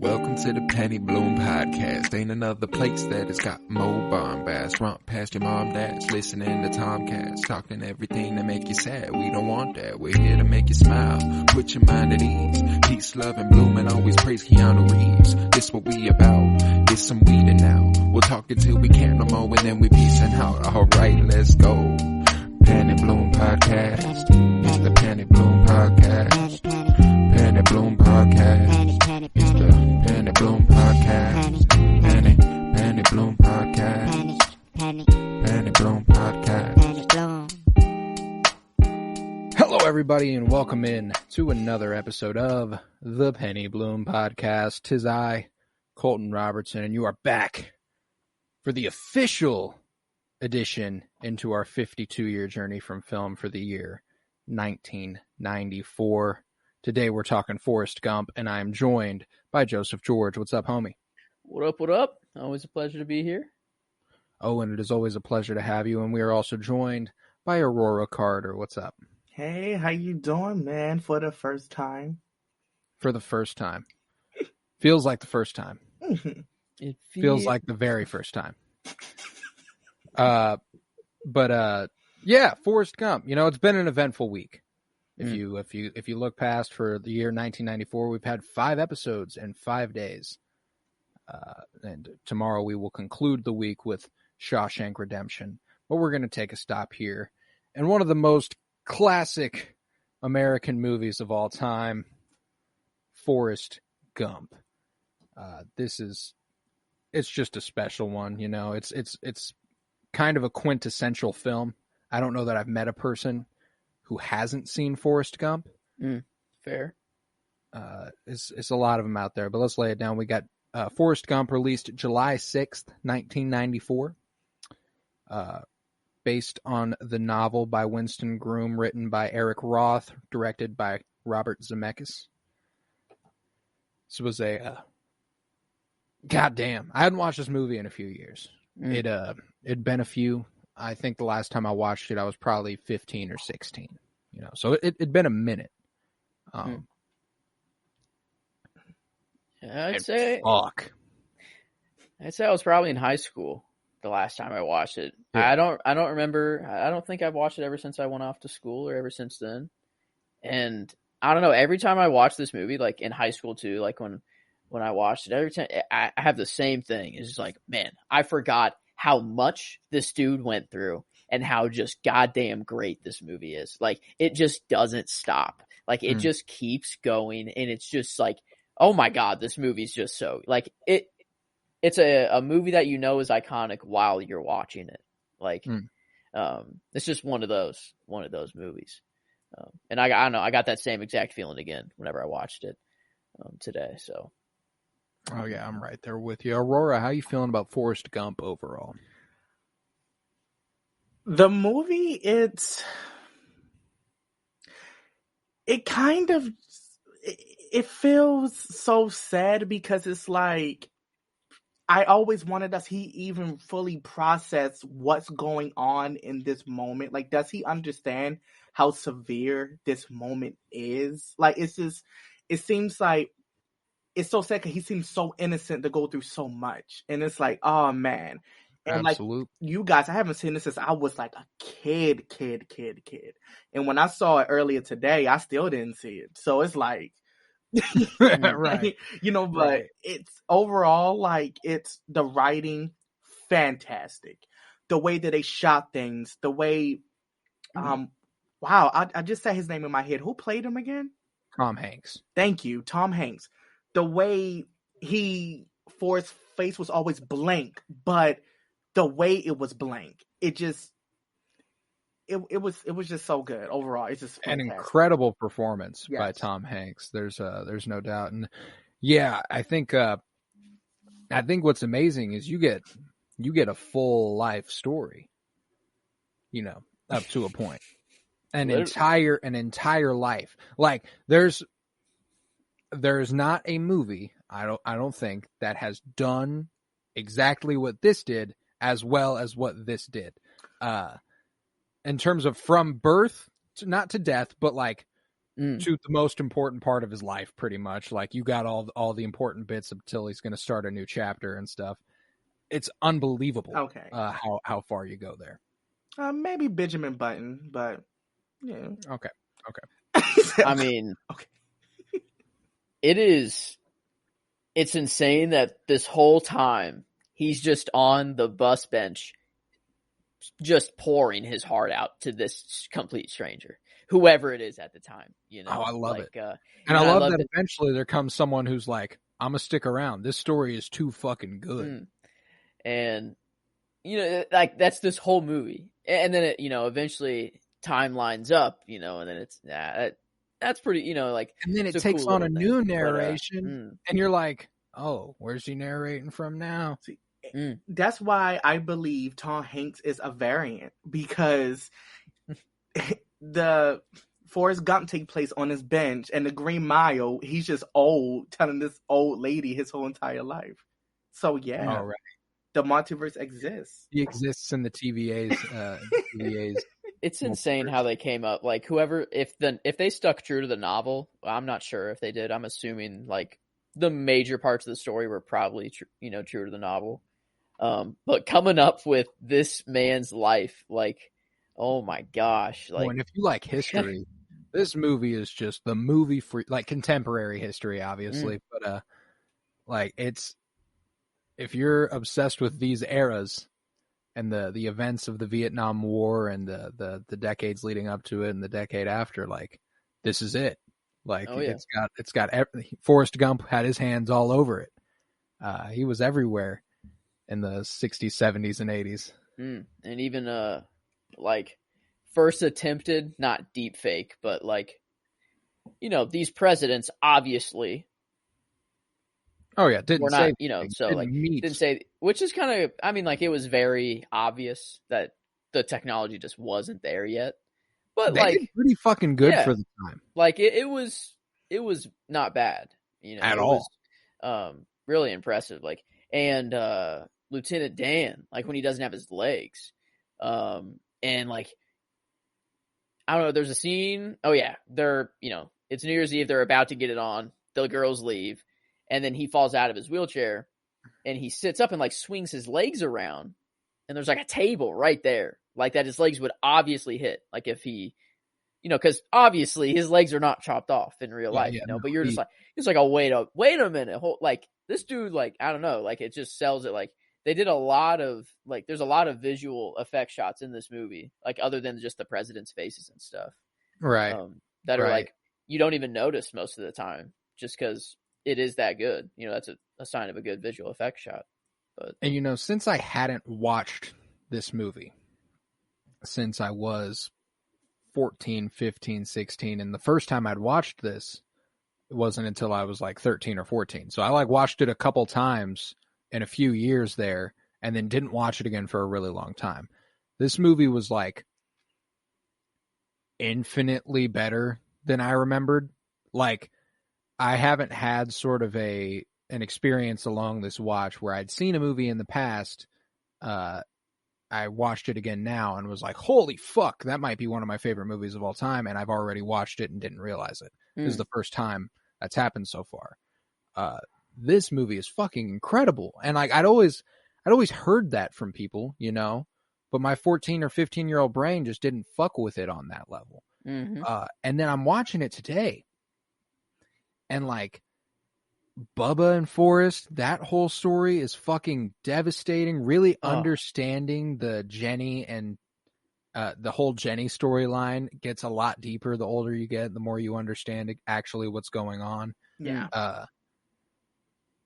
Welcome to the Penny Bloom Podcast. Ain't another place that has got more bombast. Romp past your mom, dad's listening to Tomcats. Talking everything that make you sad. We don't want that. We're here to make you smile. Put your mind at ease. Peace, love, and bloom, and always praise Keanu Reeves. This what we about. This some weeding now. We'll talk until we can't no more, and then we peacing out. Alright, let's go. Penny Bloom Podcast. It's the Penny Bloom Podcast. Penny Bloom Podcast. It's the Penny Bloom Podcast. Penny Bloom Podcast. Penny Bloom Podcast. Hello, everybody, and welcome in to another episode of the Penny Bloom Podcast. 'Tis I, Colton Robertson, and you are back for the official addition into our 52-year journey from film for the year 1994. Today we're talking Forrest Gump, and I am joined by Joseph George. What's up, homie? What up, what up? Always a pleasure to be here. Oh, and it is always a pleasure to have you, and we are also joined by Aurora Carter. What's up? Hey, how you doing, man, for the first time? For the first time. Feels like the first time. It Feels like the very first time. Yeah, Forrest Gump. You know, it's been an eventful week. If you look past for the year 1994, we've had 5 episodes in 5 days. And tomorrow we will conclude the week with Shawshank Redemption. But we're going to take a stop here. And one of the most classic American movies of all time, Forrest Gump. It's just a special one, you know. It's kind of a quintessential film. I don't know that I've met a person who hasn't seen Forrest Gump. Fair. It's a lot of them out there, but let's lay it down. We got Forrest Gump released July 6th, 1994, based on the novel by Winston Groom, written by Eric Roth, directed by Robert Zemeckis. This was a goddamn. I hadn't watched this movie in a few years. It'd been a few. I think the last time I watched it, I was probably 15 or 16. You know, so it'd been a minute. I'd say fuck. I was probably in high school the last time I watched it. Yeah. I don't remember. I don't think I've watched it ever since I went off to school or ever since then. And I don't know. Every time I watch this movie, like in high school too, like when I watched it, every time I have the same thing. It's just like, man, I forgot how much this dude went through and how just goddamn great this movie is. Like, it just doesn't stop. Like, it just keeps going, and it's just like, oh my God, this movie's just so, like, it's a movie that you know is iconic while you're watching it. Like, it's just one of those movies. And I don't know, I got that same exact feeling again whenever I watched it today, so. Oh, yeah, I'm right there with you. Aurora, how you feeling about Forrest Gump overall? The movie, it feels so sad because it's like, I always wondered, does he even fully process what's going on in this moment? Like, does he understand how severe this moment is? Like, it seems like, it's so sad because he seems so innocent to go through so much. And it's like, oh, man. And Absolutely. like, you guys, I haven't seen this since I was like a kid. And when I saw it earlier today, I still didn't see it. So it's like, right. You know, but right. It's overall, like, it's the writing, fantastic. The way that they shot things, the way, wow, I just said his name in my head. Who played him again? Tom Hanks. Thank you, Tom Hanks. The way Forrest's face was always blank, but the way it was blank, it was just so good overall. It's just fantastic. An incredible performance Yes. by Tom Hanks. There's no doubt. And yeah, I think what's amazing is you get a full life story, you know, up to a point. An entire life. Like, there's not a movie, I don't think, that has done exactly what this did as well as what this did. In terms of from birth not to death, but like to the most important part of his life, pretty much. Like, you got all the important bits until he's going to start a new chapter and stuff. It's unbelievable. Okay. How far you go there. Maybe Benjamin Button, but yeah. Okay. I mean, okay. it's insane that this whole time he's just on the bus bench, just pouring his heart out to this complete stranger, whoever it is at the time. You know, I love it. And I love that eventually there comes someone who's like, I'm gonna stick around. This story is too fucking good. And like that's this whole movie, and then it, eventually time lines up, and then it's that's pretty, like, and then it takes cool on a thing. new narration, and you're like, oh, where's he narrating from now? See, that's why I believe Tom Hanks is a variant, because the Forrest Gump take place on his bench, and the Green Mile, he's just old, telling this old lady his whole entire life. So yeah, right. The multiverse exists. He exists in the TVAs. It's insane how they came up. Like, whoever, if they stuck true to the novel, I'm not sure if they did. I'm assuming like the major parts of the story were probably true to the novel. But coming up with this man's life, like, oh my gosh! Like, and if you like history, this movie is just the movie for like contemporary history, obviously. But like, it's, if you're obsessed with these eras and the events of the Vietnam War and the decades leading up to it and the decade after, like, this is it. Like, it's got Forrest Gump had his hands all over it. He was everywhere in the 60s, 70s, and 80s. And even like first attempted, not deep fake, but like, these presidents obviously. Oh yeah, didn't say, didn't say, which is kind of, I mean, like, it was very obvious that the technology just wasn't there yet. But they did pretty fucking good for the time. Like, it was not bad, at all. Really impressive. Like, and Lieutenant Dan, like, when he doesn't have his legs, and like, I don't know, there's a scene. Oh yeah, they're it's New Year's Eve. They're about to get it on. The girls leave. And then he falls out of his wheelchair and he sits up and like swings his legs around. And there's like a table right there, like that his legs would obviously hit. Like, if he, because obviously his legs are not chopped off in real life, but you're just like, it's like, oh, wait a minute. Like, this dude, like, I don't know, like, it just sells it. Like, they did a lot of, like, there's a lot of visual effect shots in this movie, like, other than just the president's faces and stuff. Right. That are like, you don't even notice most of the time just because it is that good. That's a sign of a good visual effect shot. But, and since I hadn't watched this movie since I was 14, 15, 16, and the first time I'd watched this, it wasn't until I was like 13 or 14. So I like watched it a couple times in a few years there, and then didn't watch it again for a really long time. This movie was like infinitely better than I remembered. Like, I haven't had sort of an experience along this watch where I'd seen a movie in the past. I watched it again now and was like, holy fuck, that might be one of my favorite movies of all time. And I've already watched it and didn't realize it. This is the first time that's happened so far. This movie is fucking incredible. And like, I'd always heard that from people, but my 14 or 15-year-old brain just didn't fuck with it on that level. And then I'm watching it today. And like, Bubba and Forrest, that whole story is fucking devastating. Really understanding the Jenny and the whole Jenny storyline gets a lot deeper the older you get, the more you understand actually what's going on. Yeah.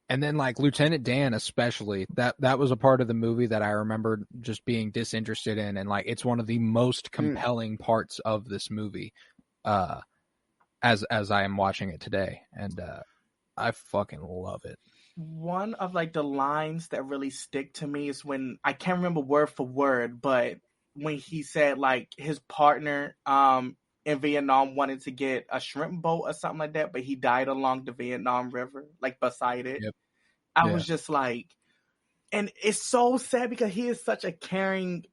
And then like Lieutenant Dan, especially, that was a part of the movie that I remembered just being disinterested in. And like, it's one of the most compelling parts of this movie. As I am watching it today, and I fucking love it. One of like the lines that really stick to me is when, I can't remember word for word, but when he said like his partner in Vietnam wanted to get a shrimp boat or something like that, but he died along the Vietnam River, like beside it. Yep. I was just like, and it's so sad because he is such a caring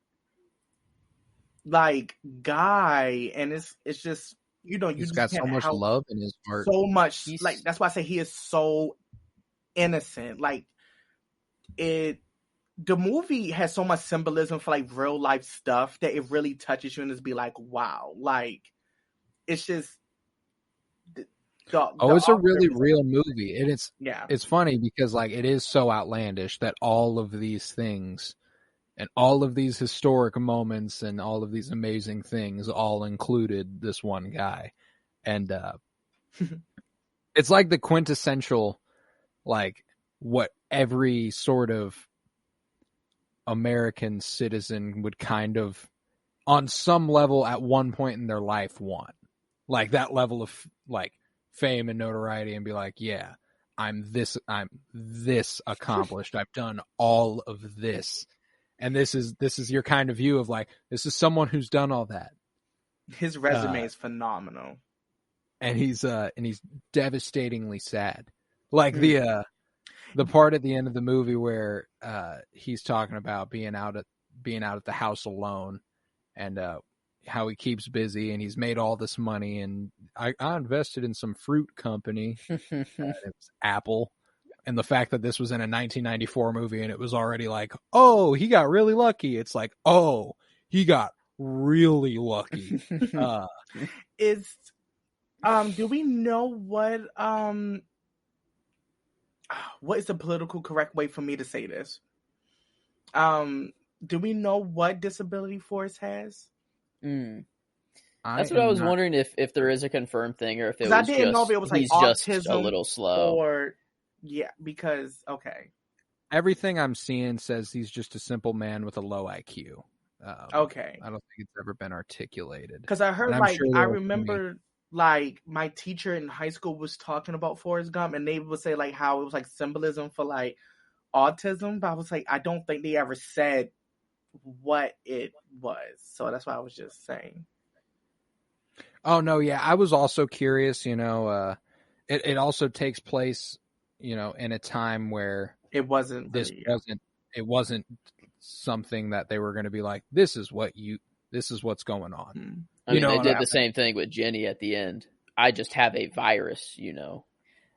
like guy, and it's just you know, you He's just got so can't much help love in his heart. so much. He's- Like that's why I say he is so innocent. Like the movie has so much symbolism for like real life stuff that it really touches you and just be like, wow, like it's just. It's a really real movie, and yeah. it's funny because like it is so outlandish that all of these things and all of these historic moments and all of these amazing things all included this one guy, and it's like the quintessential, like what every sort of American citizen would kind of, on some level, at one point in their life want, like that level of like fame and notoriety, and be like, yeah, I'm this accomplished. I've done all of this, and this is your kind of view of like, this is someone who's done all that. His resume is phenomenal, and he's devastatingly sad. Like the part at the end of the movie where he's talking about being out at the house alone, and how he keeps busy, and he's made all this money, and I invested in some fruit company. It was Apple. And the fact that this was in a 1994 movie and it was already like, oh, he got really lucky. It's like, oh, he got really lucky. Do we know what is the political correct way for me to say this? Do we know what disability Forrest has? That's what I was wondering, if there is a confirmed thing, or if it was I didn't know if it was like he's autism just a little slow. or because okay. Everything I'm seeing says he's just a simple man with a low IQ. Okay. I don't think it's ever been articulated. Because I heard sure I remember like my teacher in high school was talking about Forrest Gump, and they would say like how it was like symbolism for like autism, but I was like, I don't think they ever said what it was. So that's why I was just saying. Oh no, yeah. I was also curious, it also takes place, in a time where it wasn't something that they were going to be like, this is what's going on. I mean, they did the same thing with Jenny at the end. I just have a virus,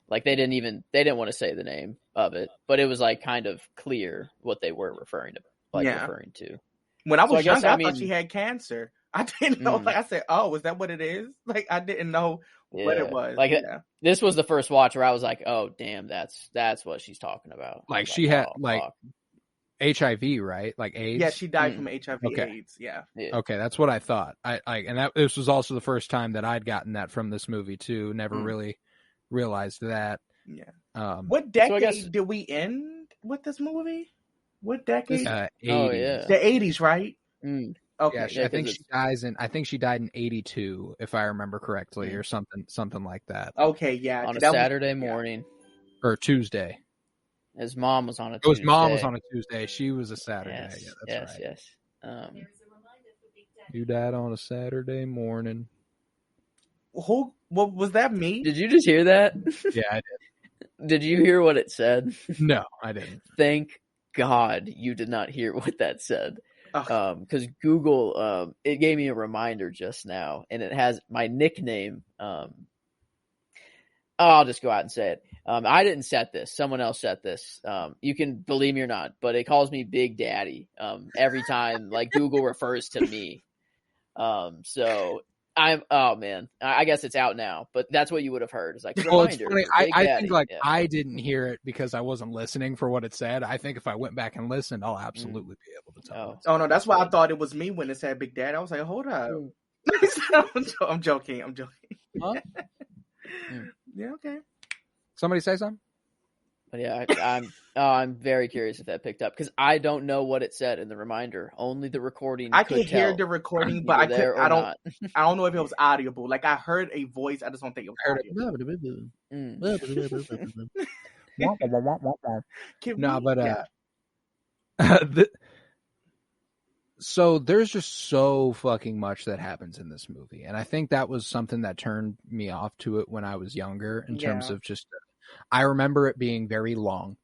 like they didn't want to say the name of it, but it was like kind of clear what they were referring to. When I was young, I thought she had cancer. I didn't know. Like I said, oh, is that what it is? Like I didn't know what it was. Like this was the first watch where I was like, oh, damn, that's what she's talking about. Like she had HIV, right? Like AIDS. Yeah, she died from HIV/AIDS. Yeah. Okay, that's what I thought. This was also the first time that I'd gotten that from this movie too. Never really realized that. Yeah. What decade did we end with this movie? What decade? 80s. Oh yeah, the 80s, right? Okay. Yeah, I think she died in 82, if I remember correctly, or something like that. Okay, yeah. On a Saturday morning. Or Tuesday. His mom was on a Tuesday. His mom was on a Tuesday. She was a Saturday. Yes. You died on a Saturday morning. What was that? Me? Did you just hear that? Yeah, I did. Did you hear what it said? No, I didn't. Thank God you did not hear what that said. Because Google, it gave me a reminder just now, and it has my nickname. I'll just go out and say it. I didn't set this. Someone else set this. You can believe me or not, but it calls me Big Daddy every time like Google refers to me. So I guess it's out now, but that's what you would have heard. It's like, well, it's funny. I think I didn't hear it because I wasn't listening for what it said. I think if I went back and listened, I'll absolutely be able to tell. Oh no, that's why I thought it was me when it said Big Daddy. I was like, hold up. I'm joking. Huh? Yeah, okay. Somebody say something? But yeah, I'm very curious if that picked up because I don't know what it said in the reminder. Only the recording. I could hear the recording, but I don't know if it was audible. Like I heard a voice. I just don't think it was audible. So there's just so fucking much that happens in this movie. And I think that was something that turned me off to it when I was younger in terms of just, I remember it being very long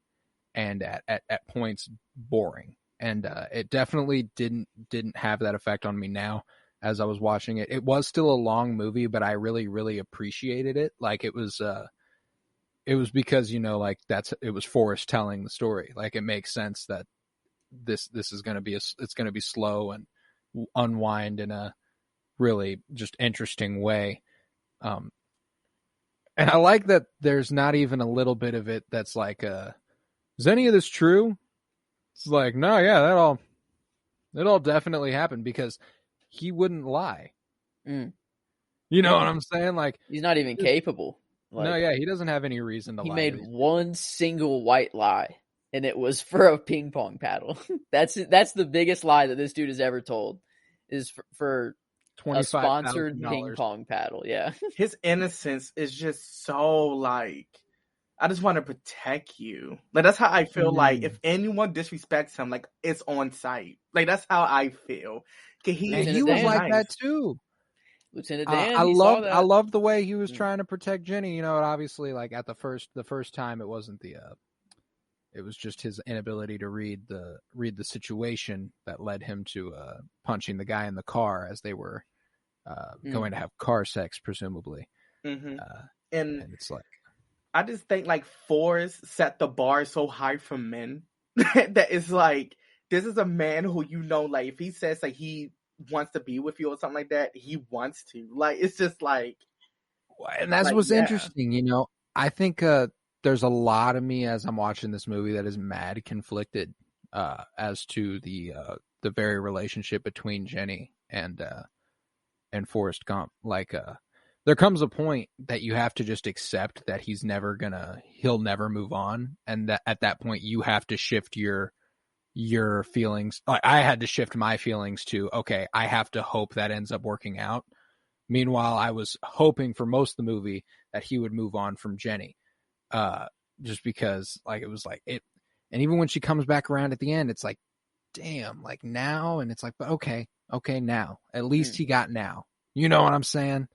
and at points boring. And it definitely didn't have that effect on me now. as I was watching it. It was still a long movie, but I really, really appreciated it. Like it was because, you know, like it was Forrest telling the story. Like it makes sense that this is going to be it's going to be slow and unwind in a really just interesting way. And I like that there's not even a little bit of it that's like, is any of this true? It's like, no, yeah, that all definitely happened, because he wouldn't lie. Mm. You know what I'm saying? Like, He's not even capable. Like, no, yeah, he doesn't have any reason to lie. He made one single white lie, and it was for a ping pong paddle. That's the biggest lie that this dude has ever told, is for a sponsored ping pong paddle. Yeah. His innocence is just so like, I just want to protect you. Like that's how I feel. Like if anyone disrespects him, like it's on sight. Like that's how I feel. He was like that too. Lieutenant Dan. I loved the way he was trying to protect Jenny. You know, obviously, like at the first time, it wasn't it was just his inability to read the situation that led him to punching the guy in the car as they were going to have car sex, presumably. Mm-hmm. And it's like, I just think like Forrest set the bar so high for men that it's like, this is a man who, you know, like if he says like he wants to be with you or something like that, he wants to. Like it's just like, and that's like, what's interesting. You know, I think there's a lot of me as I'm watching this movie that is mad conflicted as to the very relationship between Jenny and Forrest Gump. Like there comes a point that you have to just accept that he'll never move on, and that at that point you have to shift your feelings. I had to shift my feelings to, okay, I have to hope that ends up working out. Meanwhile, I was hoping for most of the movie that he would move on from Jenny. Just because like it was like it, and even when she comes back around at the end, it's like, damn, like now, and it's like, but okay, now at least he got now. You know what I'm saying?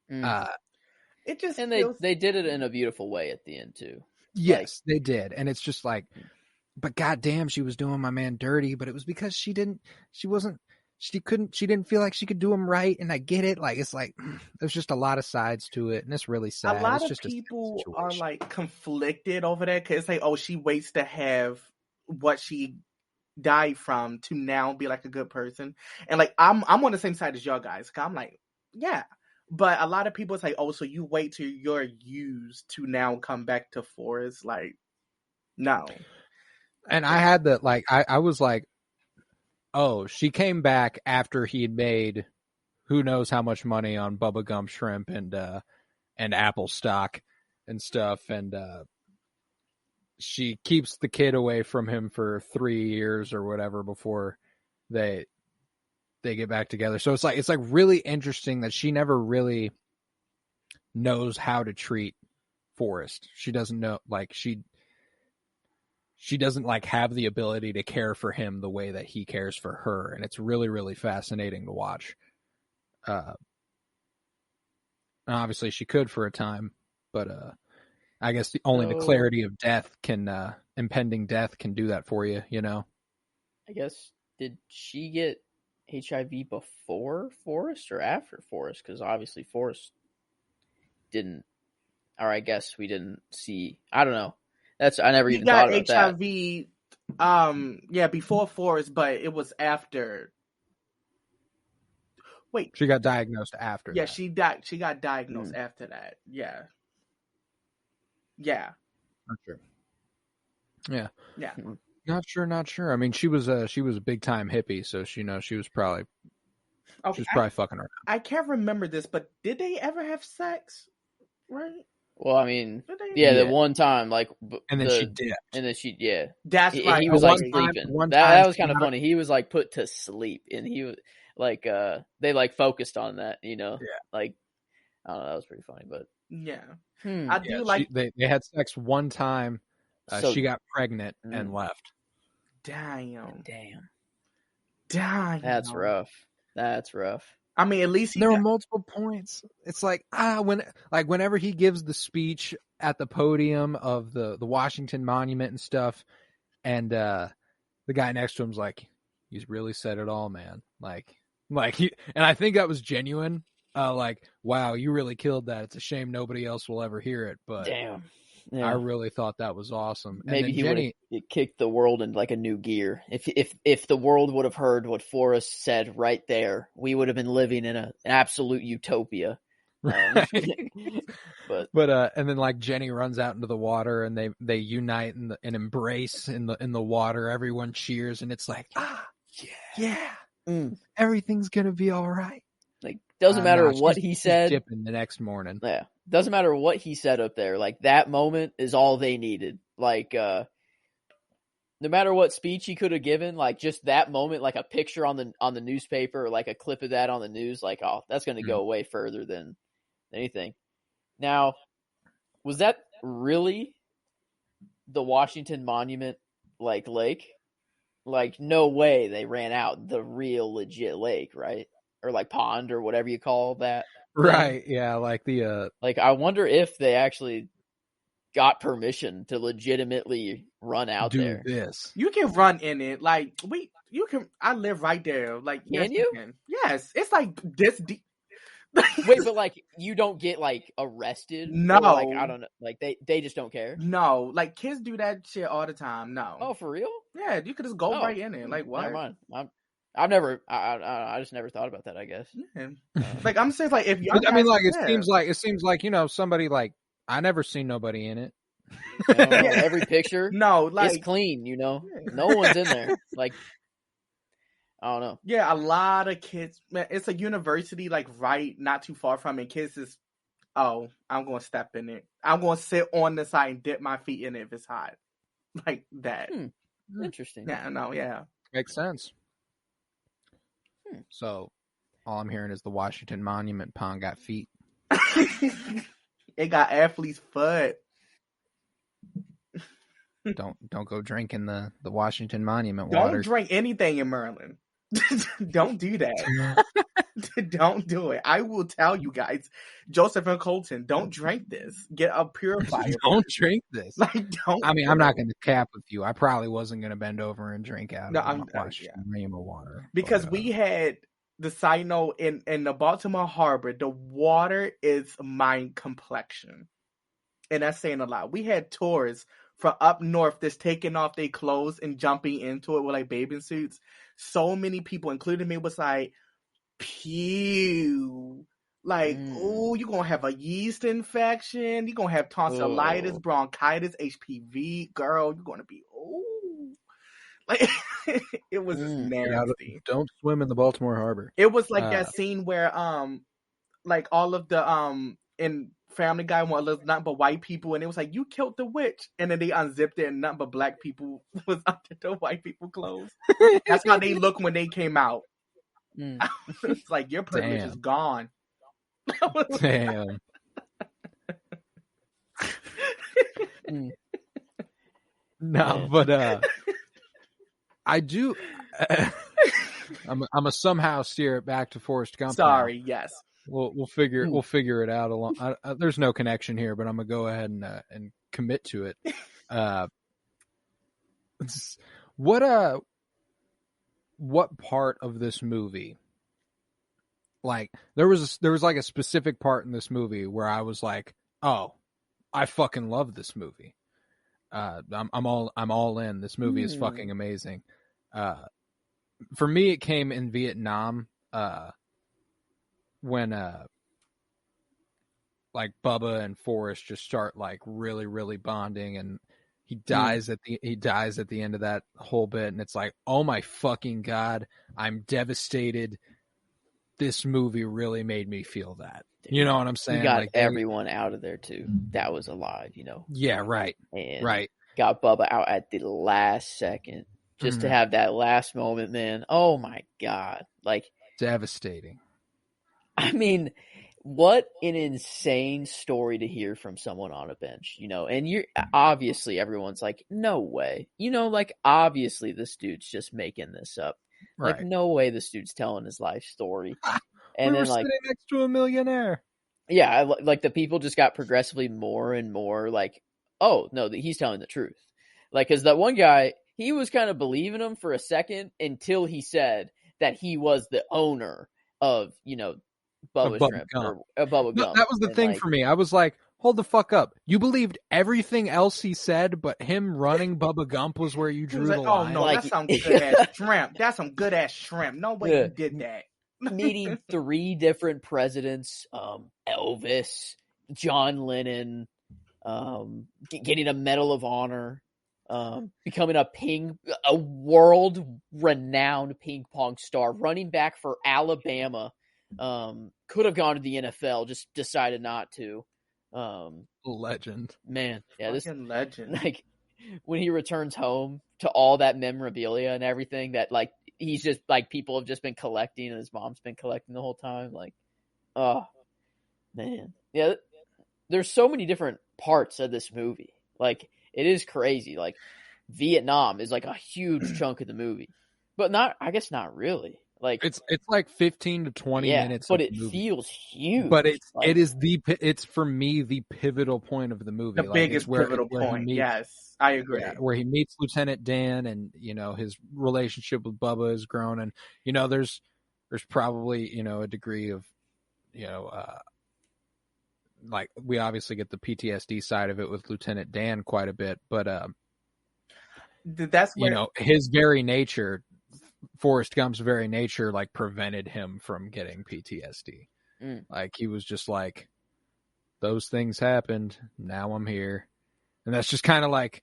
It just and they did it in a beautiful way at the end too. Yes, they did, and it's just like, but goddamn, she was doing my man dirty, but it was because she didn't feel like she could do him right, and I get it. Like it's like there's just a lot of sides to it, and it's really sad. A lot of people are like conflicted over that because it's like, oh, she waits to have what she died from to now be like a good person, and like I'm on the same side as y'all guys. Cause I'm like, yeah, but a lot of people say, oh, so you wait till you're used to now come back to Forrest. Like, no. And I had that, like, I was like, oh, she came back after he had made who knows how much money on Bubba Gump Shrimp and Apple stock and stuff, and she keeps the kid away from him for 3 years or whatever before they get back together. So it's like really interesting that she never really knows how to treat Forrest. She doesn't know, like she doesn't like have the ability to care for him the way that he cares for her, and it's really, really fascinating to watch. Obviously she could for a time, but I guess the clarity of death can impending death can do that for you, you know. I guess, did she get HIV before Forrest or after Forrest? Because obviously Forrest didn't, or I guess we didn't see. I don't know. I never even thought about HIV, that. Before Forrest, but it was after. Wait, she got diagnosed after. Yeah, that. she got diagnosed after that. Yeah. Not sure. Yeah. Yeah. Not sure. I mean, she was a big time hippie, so she was probably fucking around. I can't remember this, but did they ever have sex? Right. Well, I mean, the one time, like, and then she dipped, and then that's right. He was like sleeping. That was kind of funny. He was like put to sleep, and he was like, they like focused on that, you know, like, I don't know, that was pretty funny, but I do like they had sex one time. She got pregnant and left. Damn. That's rough. I mean, at least there were multiple points. It's like whenever he gives the speech at the podium of the Washington Monument and stuff, and the guy next to him's like, he's really said it all, man. Like Like, and I think that was genuine. Like, wow, you really killed that. It's a shame nobody else will ever hear it, but Damn. I Yeah. really thought that was awesome. Maybe and then he Jenny, would have kicked the world into like a new gear. If the world would have heard what Forrest said right there, we would have been living in an absolute utopia. But and then like Jenny runs out into the water and they unite and embrace in the water. Everyone cheers and it's like, yeah, everything's gonna be all right. Like, doesn't matter what he said. Dipping the next morning. Yeah, doesn't matter what he said up there. Like, that moment is all they needed. Like, no matter what speech he could have given, like just that moment, like a picture on the newspaper, or like a clip of that on the news, like, oh, that's going to go way further than anything. Now, was that really the Washington Monument like lake? Like, no way they ran out the real legit lake, right? Or like pond or whatever you call that. Right. Yeah. Like like, I wonder if they actually got permission to legitimately run out there. This. You can run in it. Like, you can, I live right there. Like, can you? Yes. It's like this deep. Wait, but like, you don't get like arrested? No. Or, like, I don't know. Like, they just don't care? No. Like, kids do that shit all the time. No. Oh, for real? Yeah, you could just go right in it. Like, what? Never mind. I just never thought about that, I guess. Yeah. Like, I'm saying, like, if y'all I mean, like, it seems like, you know, somebody like, I never seen nobody in it. Every picture, no, like, it's clean, you know. No one's in there. Like, I don't know. Yeah, a lot of kids. Man, it's a university, like right, not too far from it. Kids is, I'm going to step in it. I'm going to sit on the side and dip my feet in it if it's hot, like that. Interesting. Yeah, no, yeah, makes sense. So, all I'm hearing is the Washington Monument pond got feet. It got athlete's foot. Don't go drinking the Washington Monument water. water. Don't drink anything in Maryland. Don't do that. Don't do it. I will tell you guys, Joseph and Colton, don't drink this. Get a purifier. Don't drink this. Like, don't. I mean, I'm not going to cap with you. I probably wasn't going to bend over and drink out of Washington Monument water. Because we had the side note in the Baltimore Harbor, the water is my complexion. And that's saying a lot. We had tours from up north that's taking off their clothes and jumping into it with like bathing suits. So many people, including me, was like, pew. Like, oh, you're going to have a yeast infection. You're going to have tonsillitis, bronchitis, HPV. Girl, you're going to be, like, it was nasty. Don't swim in the Baltimore Harbor. It was like that scene where, like all of the, in Family Guy was nothing but white people, and it was like, you killed the witch, and then they unzipped it and nothing but black people was under the white people clothes. That's how they look when they came out. It's like, your privilege is gone. Damn. No, but I do. I'm gonna somehow steer it back to Forrest Gump. Sorry, now. Yes. We'll figure it out along. There's no connection here, but I'm gonna go ahead and commit to it. What part of this movie? Like, there was like a specific part in this movie where I was like, oh, I fucking love this movie. I'm all in. This movie is fucking amazing. For me, it came in Vietnam. When like Bubba and Forrest just start like really, really bonding, and he dies at the end of that whole bit, and it's like, oh my fucking God, I'm devastated. This movie really made me feel that. You know what I'm saying? You got like, everyone out of there too. That was alive, you know. Yeah, right. And right. Got Bubba out at the last second just to have that last moment, man. Oh my God. Like, devastating. I mean, what an insane story to hear from someone on a bench, you know, and you're obviously everyone's like, no way, you know, like obviously this dude's just making this up. Right. Like, no way this dude's telling his life story. And we then were like sitting next to a millionaire. Yeah. Like the people just got progressively more and more like, oh no, he's telling the truth. Like, cause that one guy, he was kind of believing him for a second until he said, that he was the owner of, Bubba Bubba Shrimp Gump. or Bubba No, Gump. that was the And, thing like, for me. I was like, hold the fuck up. You believed everything else he said, but him running Bubba Gump was where you He drew was the like, oh line. no, Like, that's some good ass shrimp. That's some good ass shrimp. No way Yeah. you did that. meeting 3 different presidents, Elvis, John Lennon, getting a Medal of Honor, becoming a world-renowned ping pong star, running back for Alabama, could have gone to the NFL, just decided not to. Legend. Man, yeah, this Fucking legend. like when he returns home to all that memorabilia and everything that like he's just like people have just been collecting and his mom's been collecting the whole time. Like, oh man, yeah. There's so many different parts of this movie. Like, it is crazy. Like, Vietnam is like a huge chunk of the movie, but I guess not really. Like, It's like 15 to 20 minutes, but of it the movie. feels huge. But it's like, it's for me the pivotal point of the movie. The like, biggest it's where, pivotal where he point. meets, Yes, I agree. where he meets Lieutenant Dan, and his relationship with Bubba has grown, and there's probably a degree of like we obviously get the PTSD side of it with Lieutenant Dan quite a bit, but That's where, his very nature, Forrest Gump's very nature, like prevented him from getting PTSD. Like he was just like, those things happened. Now I'm here. And that's just kind of like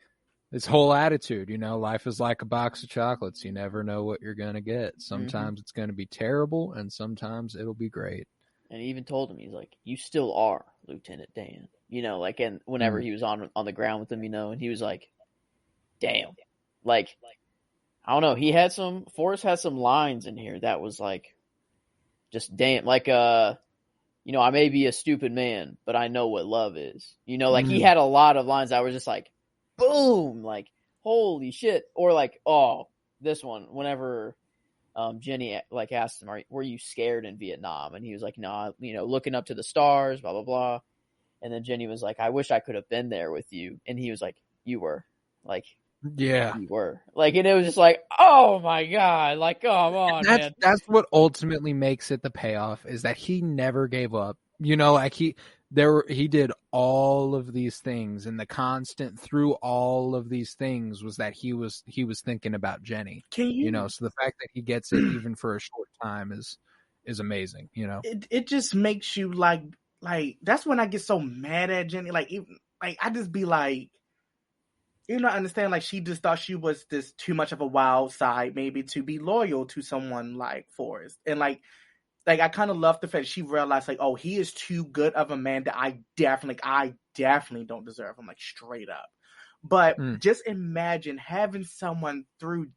his whole attitude. Life is like a box of chocolates. You never know what you're going to get. Sometimes it's going to be terrible and sometimes it'll be great. And he even told him, he's like, you still are Lieutenant Dan, like, and whenever he was on the ground with him, and he was like, damn, like, I don't know. Forrest had some lines in here that was like, just damn, like, I may be a stupid man, but I know what love is, like he had a lot of lines that were just like, boom, like, holy shit. Or like, oh, this one, whenever, Jenny like asked him, were you scared in Vietnam? And he was like, no, looking up to the stars, blah, blah, blah. And then Jenny was like, I wish I could have been there with you. And he was like, you were. Like, yeah, you were. Like, and it was just like, oh my God, like, come on, man. That's what ultimately makes it the payoff, is that he never gave up. Like he did all of these things, and the constant through all of these things was that he was thinking about Jenny. So the fact that he gets it even for a short time is amazing. It just makes you like that's when I get so mad at Jenny. Like, even like I just be like, understand, like she just thought she was this too much of a wild side, maybe, to be loyal to someone like Forrest. And like I kind of love the fact she realized, like, oh, he is too good of a man that I definitely don't deserve him, like, straight up. But just imagine having someone through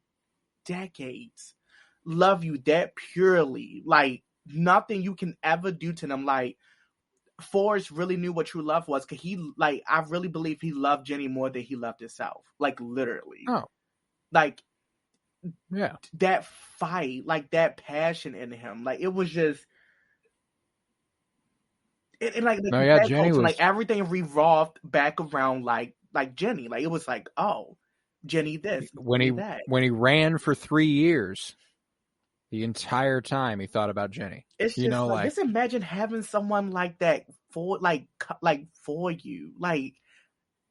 decades love you that purely, like nothing you can ever do to them. Like, Forrest really knew what true love was, because he, like, I really believe he loved Jenny more than he loved himself. Like, literally. Oh. Like, yeah. That fight, like, that passion in him. Like, it was just... And like, Jenny was... like, everything revolved back around, like Jenny. Like, it was like, oh, Jenny this, when Jenny he that. When he ran for 3 years... The entire time he thought about Jenny. It's just like, just imagine having someone like that for for you. Like,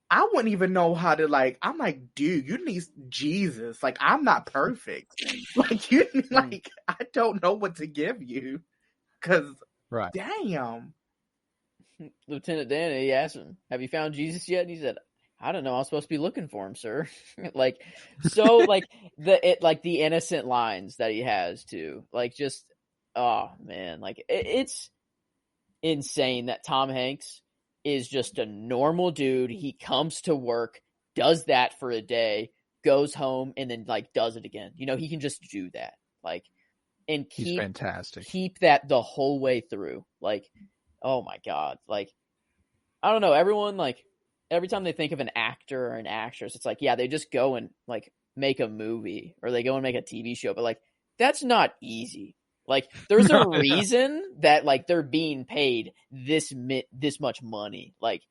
I wouldn't even know how to, like, I'm like, dude, you need Jesus. Like, I'm not perfect. Like, you like, I don't know what to give you. Cause damn. Lieutenant Dan, he asked him, have you found Jesus yet? And he said, I don't know. I'm supposed to be looking for him, sir. Like, so, like, the innocent lines that he has too. Like, just, oh man, like it's insane that Tom Hanks is just a normal dude. He comes to work, does that for a day, goes home, and then like does it again. He can just do that. Like, and he's fantastic. Keep that the whole way through. Like, oh my God. Like, I don't know. Everyone, like, every time they think of an actor or an actress, it's like, yeah, they just go and like make a movie or they go and make a TV show. But like, that's not easy. Like, there's a reason that like they're being paid this much money. Like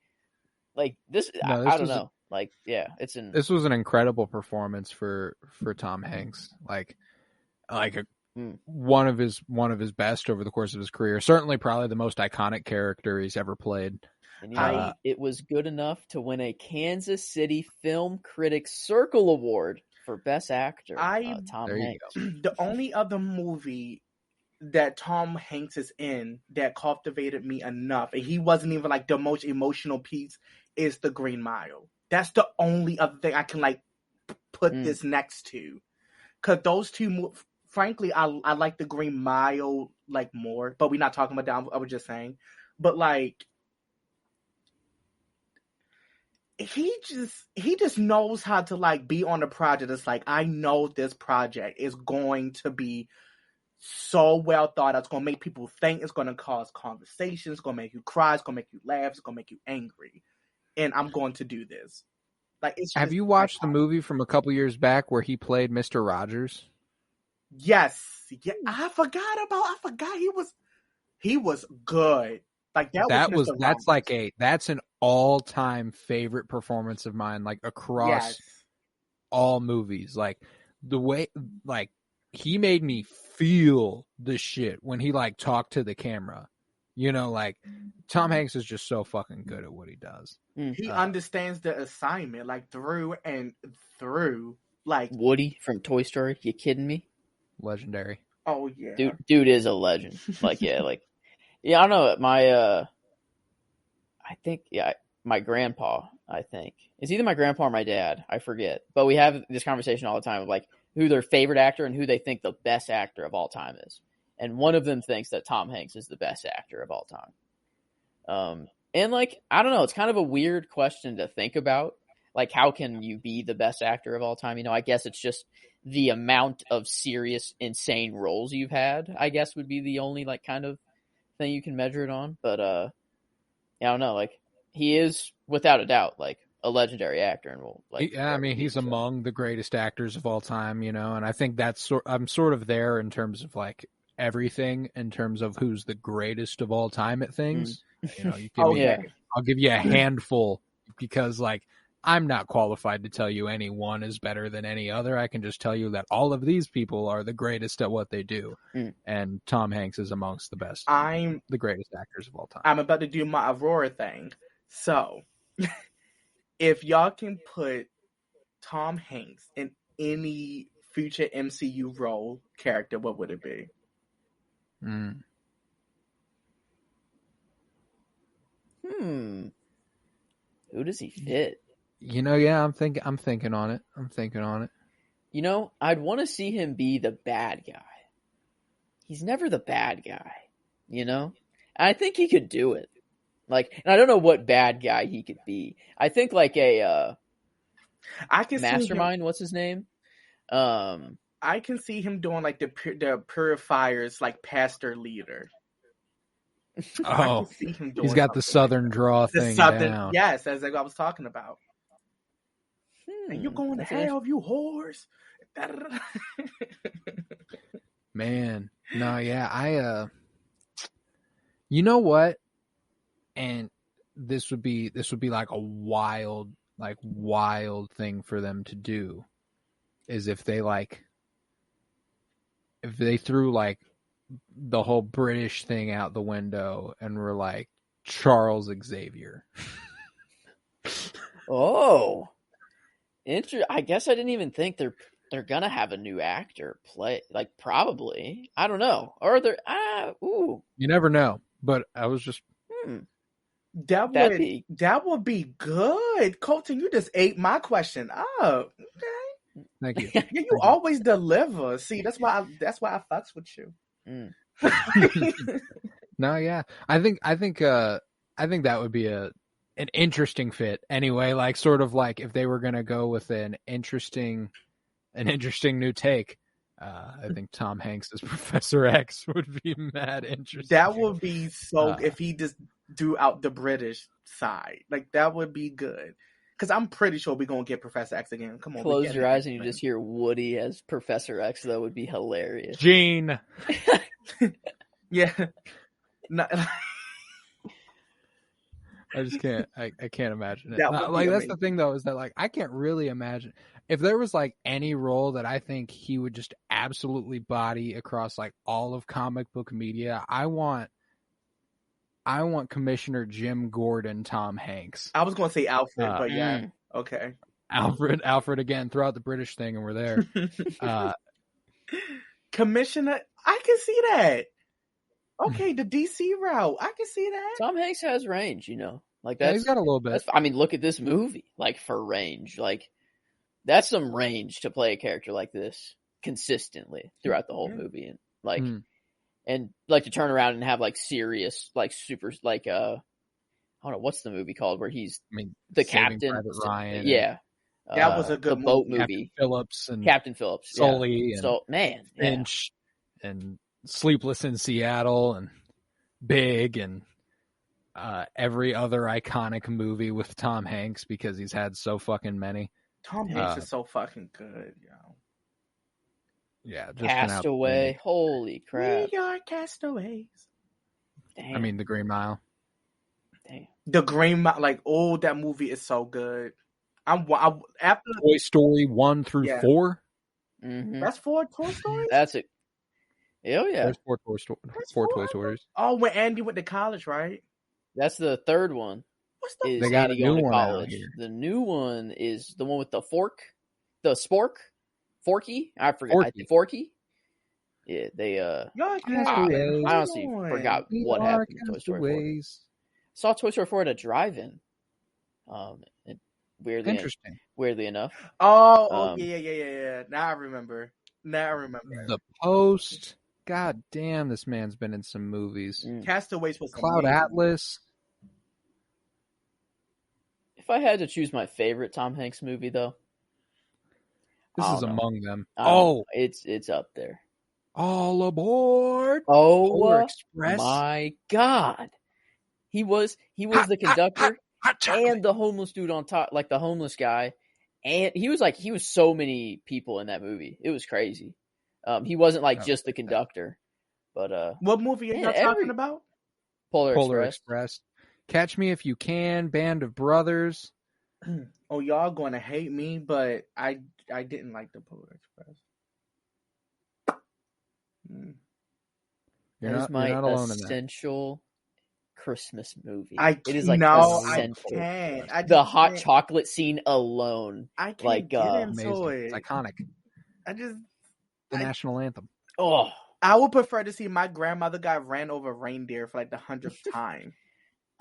this, I don't know. Like, yeah, this was an incredible performance for Tom Hanks. Like one of his best over the course of his career. Certainly, probably the most iconic character he's ever played. And it was good enough to win a Kansas City Film Critics Circle Award for Best Actor. Tom Hanks. The only other movie that Tom Hanks is in that captivated me enough, and he wasn't even like the most emotional piece, is The Green Mile. That's the only other thing I can like put this next to, because those two, frankly, I like The Green Mile like more, but we're not talking about that. I was just saying, but like he just knows how to like be on a project. It's like, I know this project is going to be so well thought out. It's gonna make people think. It's gonna cause conversations. It's gonna make you cry. It's gonna make you laugh. It's gonna make you angry. And I'm going to do this. Like, have you watched the movie from a couple years back where he played Mr. Rogers? Yes. Yeah, I forgot he was good. Like that's an all-time favorite performance of mine, like across all movies. Like the way like he made me feel the shit when he like talked to the camera. You know, like Tom Hanks is just so fucking good at what he does. He understands the assignment like through and through. Like Woody from Toy Story. You kidding me? Legendary. Oh yeah. Dude is a legend. Like I don't know. My grandpa, I think. It's either my grandpa or my dad. I forget. But we have this conversation all the time of like who their favorite actor and who they think the best actor of all time is. And one of them thinks that Tom Hanks is the best actor of all time. And like, I don't know, it's kind of a weird question to think about. Like, how can you be the best actor of all time? You know, I guess it's just the amount of serious, insane roles you've had, I guess would be the only like kind of thing you can measure it on. But I don't know, like he is without a doubt like a legendary actor, and will like. Yeah, I mean, he's among the greatest actors of all time, you know, and I think I'm sort of there in terms of like everything, in terms of who's the greatest of all time at things. You know, you give I'll give you a handful, because like I'm not qualified to tell you any one is better than any other. I can just tell you that all of these people are the greatest at what they do. And Tom Hanks is amongst the best. The greatest actors of all time. I'm about to do my Aurora thing. So, if y'all can put Tom Hanks in any future MCU role character, what would it be? Who does he fit? You know, yeah, I'm thinking on it. You know, I'd want to see him be the bad guy. He's never the bad guy, you know? And I think he could do it. Like, and I don't know what bad guy he could be. I think like a I can mastermind, what's his name? I can see him doing like the Purifiers, like pastor leader. Oh, he's got the Southern draw thing down. Yes, as I was talking about. And you're going to hell, you whores. Man, no, yeah, you know what? And this would be like a wild thing for them to do, is if they threw like the whole British thing out the window and were like Charles Xavier. Oh, I guess I didn't even think they're gonna have a new actor play. Like, probably, I don't know. Or they're you never know. But I was just that would be good. Colton, you just ate my question up. Okay, thank you. You always deliver. See, that's why I fucks with you. No, yeah, I think that would be an interesting fit anyway. Like, sort of like if they were gonna go with an interesting new take. I think Tom Hanks as Professor X would be mad interesting. That would be so if he just threw out the British side. Like, that would be good. Because I'm pretty sure we're going to get Professor X again. Come on. Close your eyes and you just hear Woody as Professor X. That would be hilarious. Gene. Yeah. No. I just can't. I can't imagine it. That would be Like that's the amazing. thing though, is that like I can't really imagine if there was like any role that I think he would just absolutely body across like all of comic book media. I want Commissioner Jim Gordon, Tom Hanks, I was going to say Alfred, but yeah, Mm. okay. Alfred again. Throw out the British thing, and we're there. Commissioner, I can see that. Okay, the DC route, I can see that. Tom Hanks has range, you know. Like Yeah, that's he's got a little bit. I mean, look at this movie. Like for range, like that's some range to play a character like this consistently throughout the whole movie, and like and like to turn around and have like serious, like super, like I don't know what's the movie called where he's the Saving captain. Private Ryan. Yeah, That was a good the boat movie. movie. Phillips and Captain Phillips, Sully and so man, Finch and Sleepless in Seattle and Big and every other iconic movie with Tom Hanks because he's had so fucking many. Tom Hanks is so fucking good, yo. Yeah, just Castaway. Holy crap! We are castaways. Damn. I mean, The Green Mile. Damn. The Green Mile, like, oh, that movie is so good. After Toy Story 1 through 4. Mm-hmm. That's 4 Toy Stories. That's it. Oh yeah, There's 4 Toy Stories. 4 Toy Stories. Oh, when Andy went to college, right? that's the third one. What's the? Is They got Andy a going new to one out college? here. The new one is the one with the fork, the spork, Forky. I forgot. Forky. Forky. Yeah, they. Y'all Castaways. I honestly forgot We what are happened in Toy Story 4. castaways. Saw Toy Story 4 at a drive-in. And Interesting. weirdly enough, Oh, yeah. Now I remember. The Post. God damn, this man's been in some movies. Castaways was Cloud amazing. Atlas. if I had to choose my favorite Tom Hanks movie, though, This I is don't know. among them. it's up there. All aboard. Oh Polar Express. my God, he was the conductor and the homeless dude on top, like the homeless guy, and he was so many people in that movie. It was crazy. He wasn't like just the conductor, but What movie are y'all talking about? Polar Express. Catch Me If You Can. Band of Brothers. Oh, y'all going to hate me, but I didn't like the Polar Express. You're That is not my alone in that. essential Christmas movie. I It is like no, I essential. can't. The hot chocolate scene alone. I can't like, get Amazing. into It's it. iconic. The National anthem. Oh, I would prefer to see my grandmother got ran over reindeer for like the 100th time.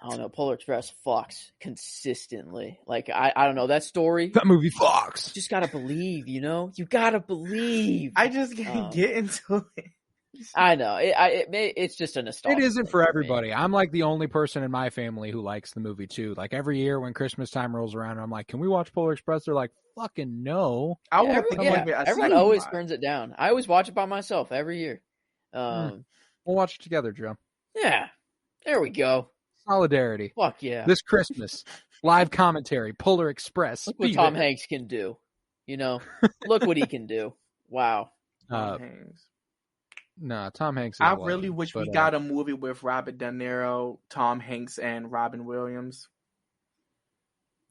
I don't know. Polar Express fucks consistently. Like I don't know that story. That movie Fox. You just gotta believe, you know. You gotta believe. I just can't get into it. I know. It's just a nostalgia. It isn't thing for me. everybody. I'm like the only person in my family who likes the movie too. Like every year when Christmas time rolls around, I'm like, "Can we watch Polar Express?" They're like, "Fucking no." I would have to give it a everyone second always watch. turns it down. I always watch it by myself every year. We'll watch it together, Joe. Yeah, there we go. Solidarity. Fuck yeah. This Christmas, live commentary, Polar Express. Look what Be Tom there. Hanks can do. You know, look what he can do. Wow. No, Tom Hanks. Is I a really legend, wish we but, got a movie with Robert De Niro, Tom Hanks, and Robin Williams.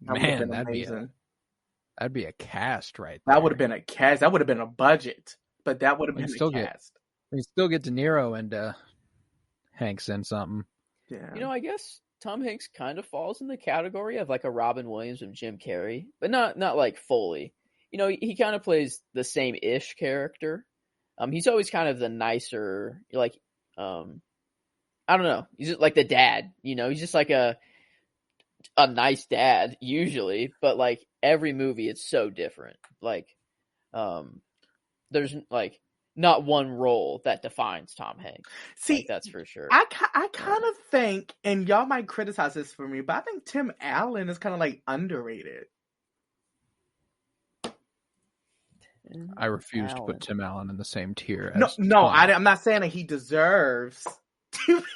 That would have Man, been that'd be a cast right there. That would have been a cast. That would have been a budget, but that would have been a cast. We can still get De Niro and Hanks in something. Yeah. You know, I guess Tom Hanks kind of falls in the category of like a Robin Williams and Jim Carrey, but not like fully. You know, he kind of plays the same ish character. He's always kind of the nicer, like, I don't know. He's just like the dad, you know, he's just like a nice dad usually, but like every movie it's so different. Like, there's like not one role that defines Tom Hanks. See, like, that's for sure. I kind of think, and y'all might criticize this for me, but I think Tim Allen is kind of like underrated. I refuse to put Tim Allen in the same tier No, as I'm not saying that he deserves to be.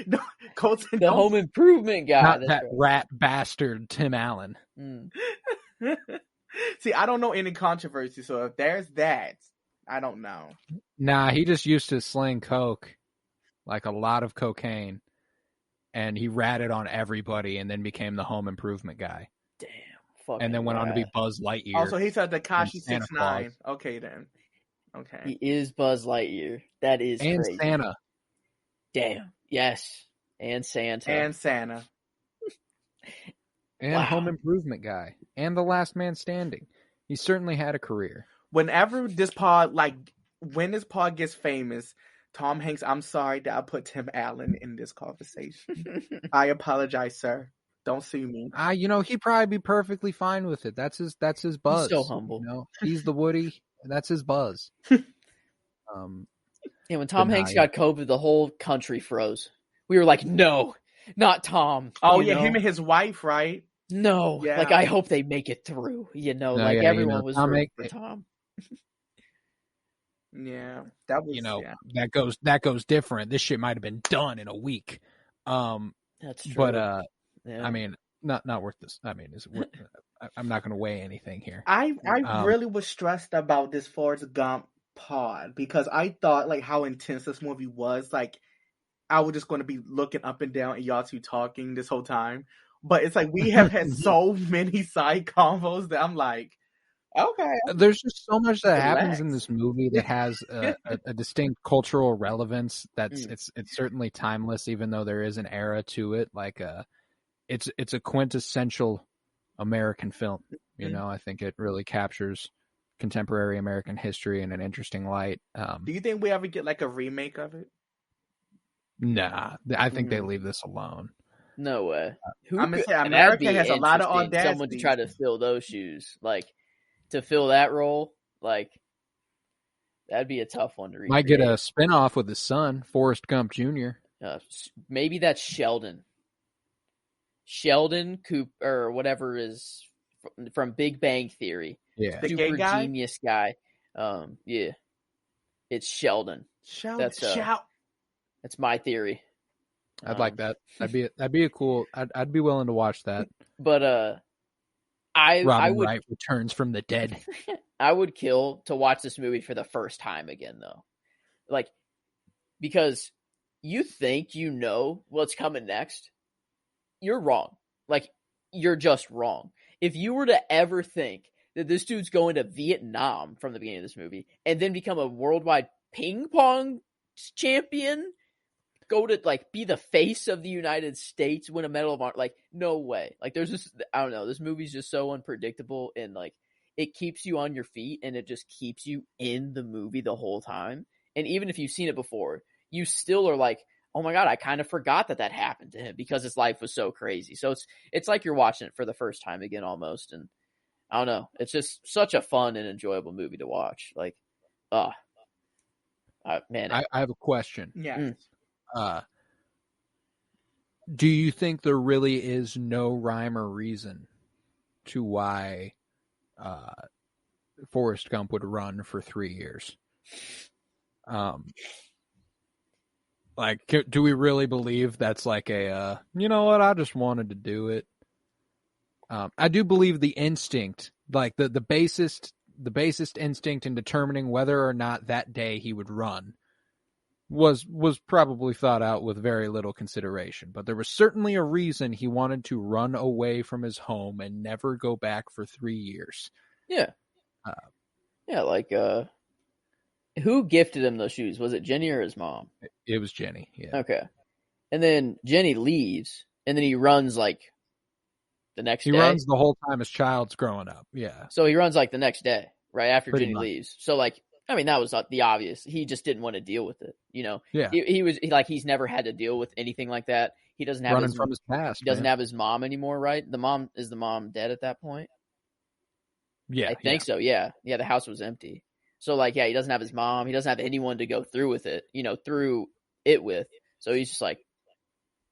No, Colton, the home improvement guy. Not that rat bastard Tim Allen. See, I don't know any controversy, so if there's that, I don't know. Nah, he just used to sling coke, like a lot of cocaine, and he ratted on everybody, and then became the home improvement guy, Damn. Fucking and then went on to be rat. Buzz Lightyear. Also, he's a Tekashi Santa 6ix9ine. Okay, then. Okay. He is Buzz Lightyear. That is and crazy. Santa. Damn. Yes. And Santa. And Santa. And Wow. home improvement guy. And the last man standing. He certainly had a career. Whenever when this pod gets famous, Tom Hanks, I'm sorry that I put Tim Allen in this conversation. I apologize, sir. Don't sue me. He'd probably be perfectly fine with it. That's his buzz. He's so humble. He's the Woody. That's his buzz. And when Tom Hanks got COVID, the whole country froze. We were like, no, not Tom. Oh, yeah, him and his wife, right? No. Yeah. Like, I hope they make it through. Everyone was rooting for Tom. Yeah. That was, that goes different. This shit might have been done in a week. That's true. But, yeah. I mean, not worth this. I mean, I'm not going to weigh anything here. I really was stressed about this Forrest Gump pod because I thought like how intense this movie was. Like I was just going to be looking up and down and y'all two talking this whole time. But it's like we have had so many side convos that I'm like, okay. There's just so much that happens in this movie that has a distinct cultural relevance. That's it's certainly timeless, even though there is an era to it. Like it's a quintessential American film. I think it really captures contemporary American history in an interesting light. Do you think we ever get like a remake of it? Nah, I think they leave this alone. No way. I'm gonna say America has a lot of audacity. Someone to try to fill those shoes, like to fill that role, like that'd be a tough one to recreate. Might get a spinoff with his son, Forrest Gump Jr. Maybe that's Sheldon Cooper or whatever is from Big Bang Theory. Yeah, the super gay guy? Genius guy. Yeah, it's Sheldon. That's my theory. I'd like that. That'd be a cool. I'd be willing to watch that. But I would Wright returns from the dead. I would kill to watch this movie for the first time again, though, like because you think you know what's coming next. You're wrong. Like you're just wrong. If you were to ever think that this dude's going to Vietnam from the beginning of this movie and then become a worldwide ping pong champion, go to like be the face of the United States, win a Medal of Honor, like no way. Like there's just, I don't know, this movie's just so unpredictable and like it keeps you on your feet and it just keeps you in the movie the whole time. And even if you've seen it before, you still are like, oh my God, I kind of forgot that happened to him because his life was so crazy. So it's like you're watching it for the first time again almost. And I don't know, it's just such a fun and enjoyable movie to watch. Like, man. I have a question. Yeah. Do you think there really is no rhyme or reason to why Forrest Gump would run for 3 years? Like, do we really believe that's like a, you know what, I just wanted to do it? I do believe the instinct, like the basest instinct in determining whether or not that day he would run was probably thought out with very little consideration. But there was certainly a reason he wanted to run away from his home and never go back for 3 years. Yeah. Like, who gifted him those shoes? Was it Jenny or his mom? It was Jenny, yeah. Okay. And then Jenny leaves, and then he runs, like, the next day? He runs the whole time his child's growing up, yeah. So he runs, like, the next day, right after Pretty Jenny much. leaves. So, like, I mean, that was the obvious. He just didn't want to deal with it, you know? Yeah. He's never had to deal with anything like that. He doesn't have Running from his past. He doesn't have his mom anymore, right? Is the mom dead at that point? Yeah. I think so, yeah. Yeah, the house was empty. So, like, yeah, he doesn't have his mom. He doesn't have anyone to go through with it, through it with. So he's just like,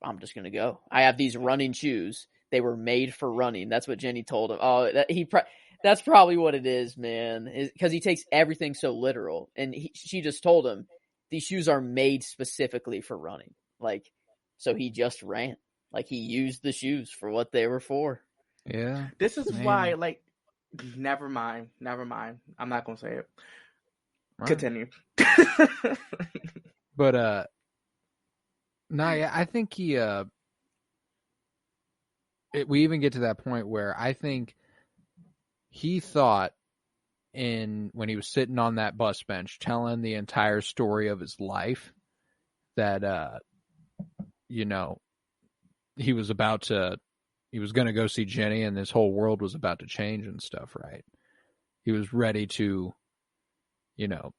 I'm just going to go. I have these running shoes. They were made for running. That's what Jenny told him. Oh, that's probably what it is, man. Because he takes everything so literal. And she just told him, these shoes are made specifically for running. Like, so he just ran. Like, he used the shoes for what they were for. Yeah. This is why, like, never mind. I'm not going to say it. Right. Continue. But, no, yeah, I think he, we even get to that point where I think he thought when he was sitting on that bus bench telling the entire story of his life that, you know, he was going to go see Jenny and his whole world was about to change and stuff, right? He was ready to, you know,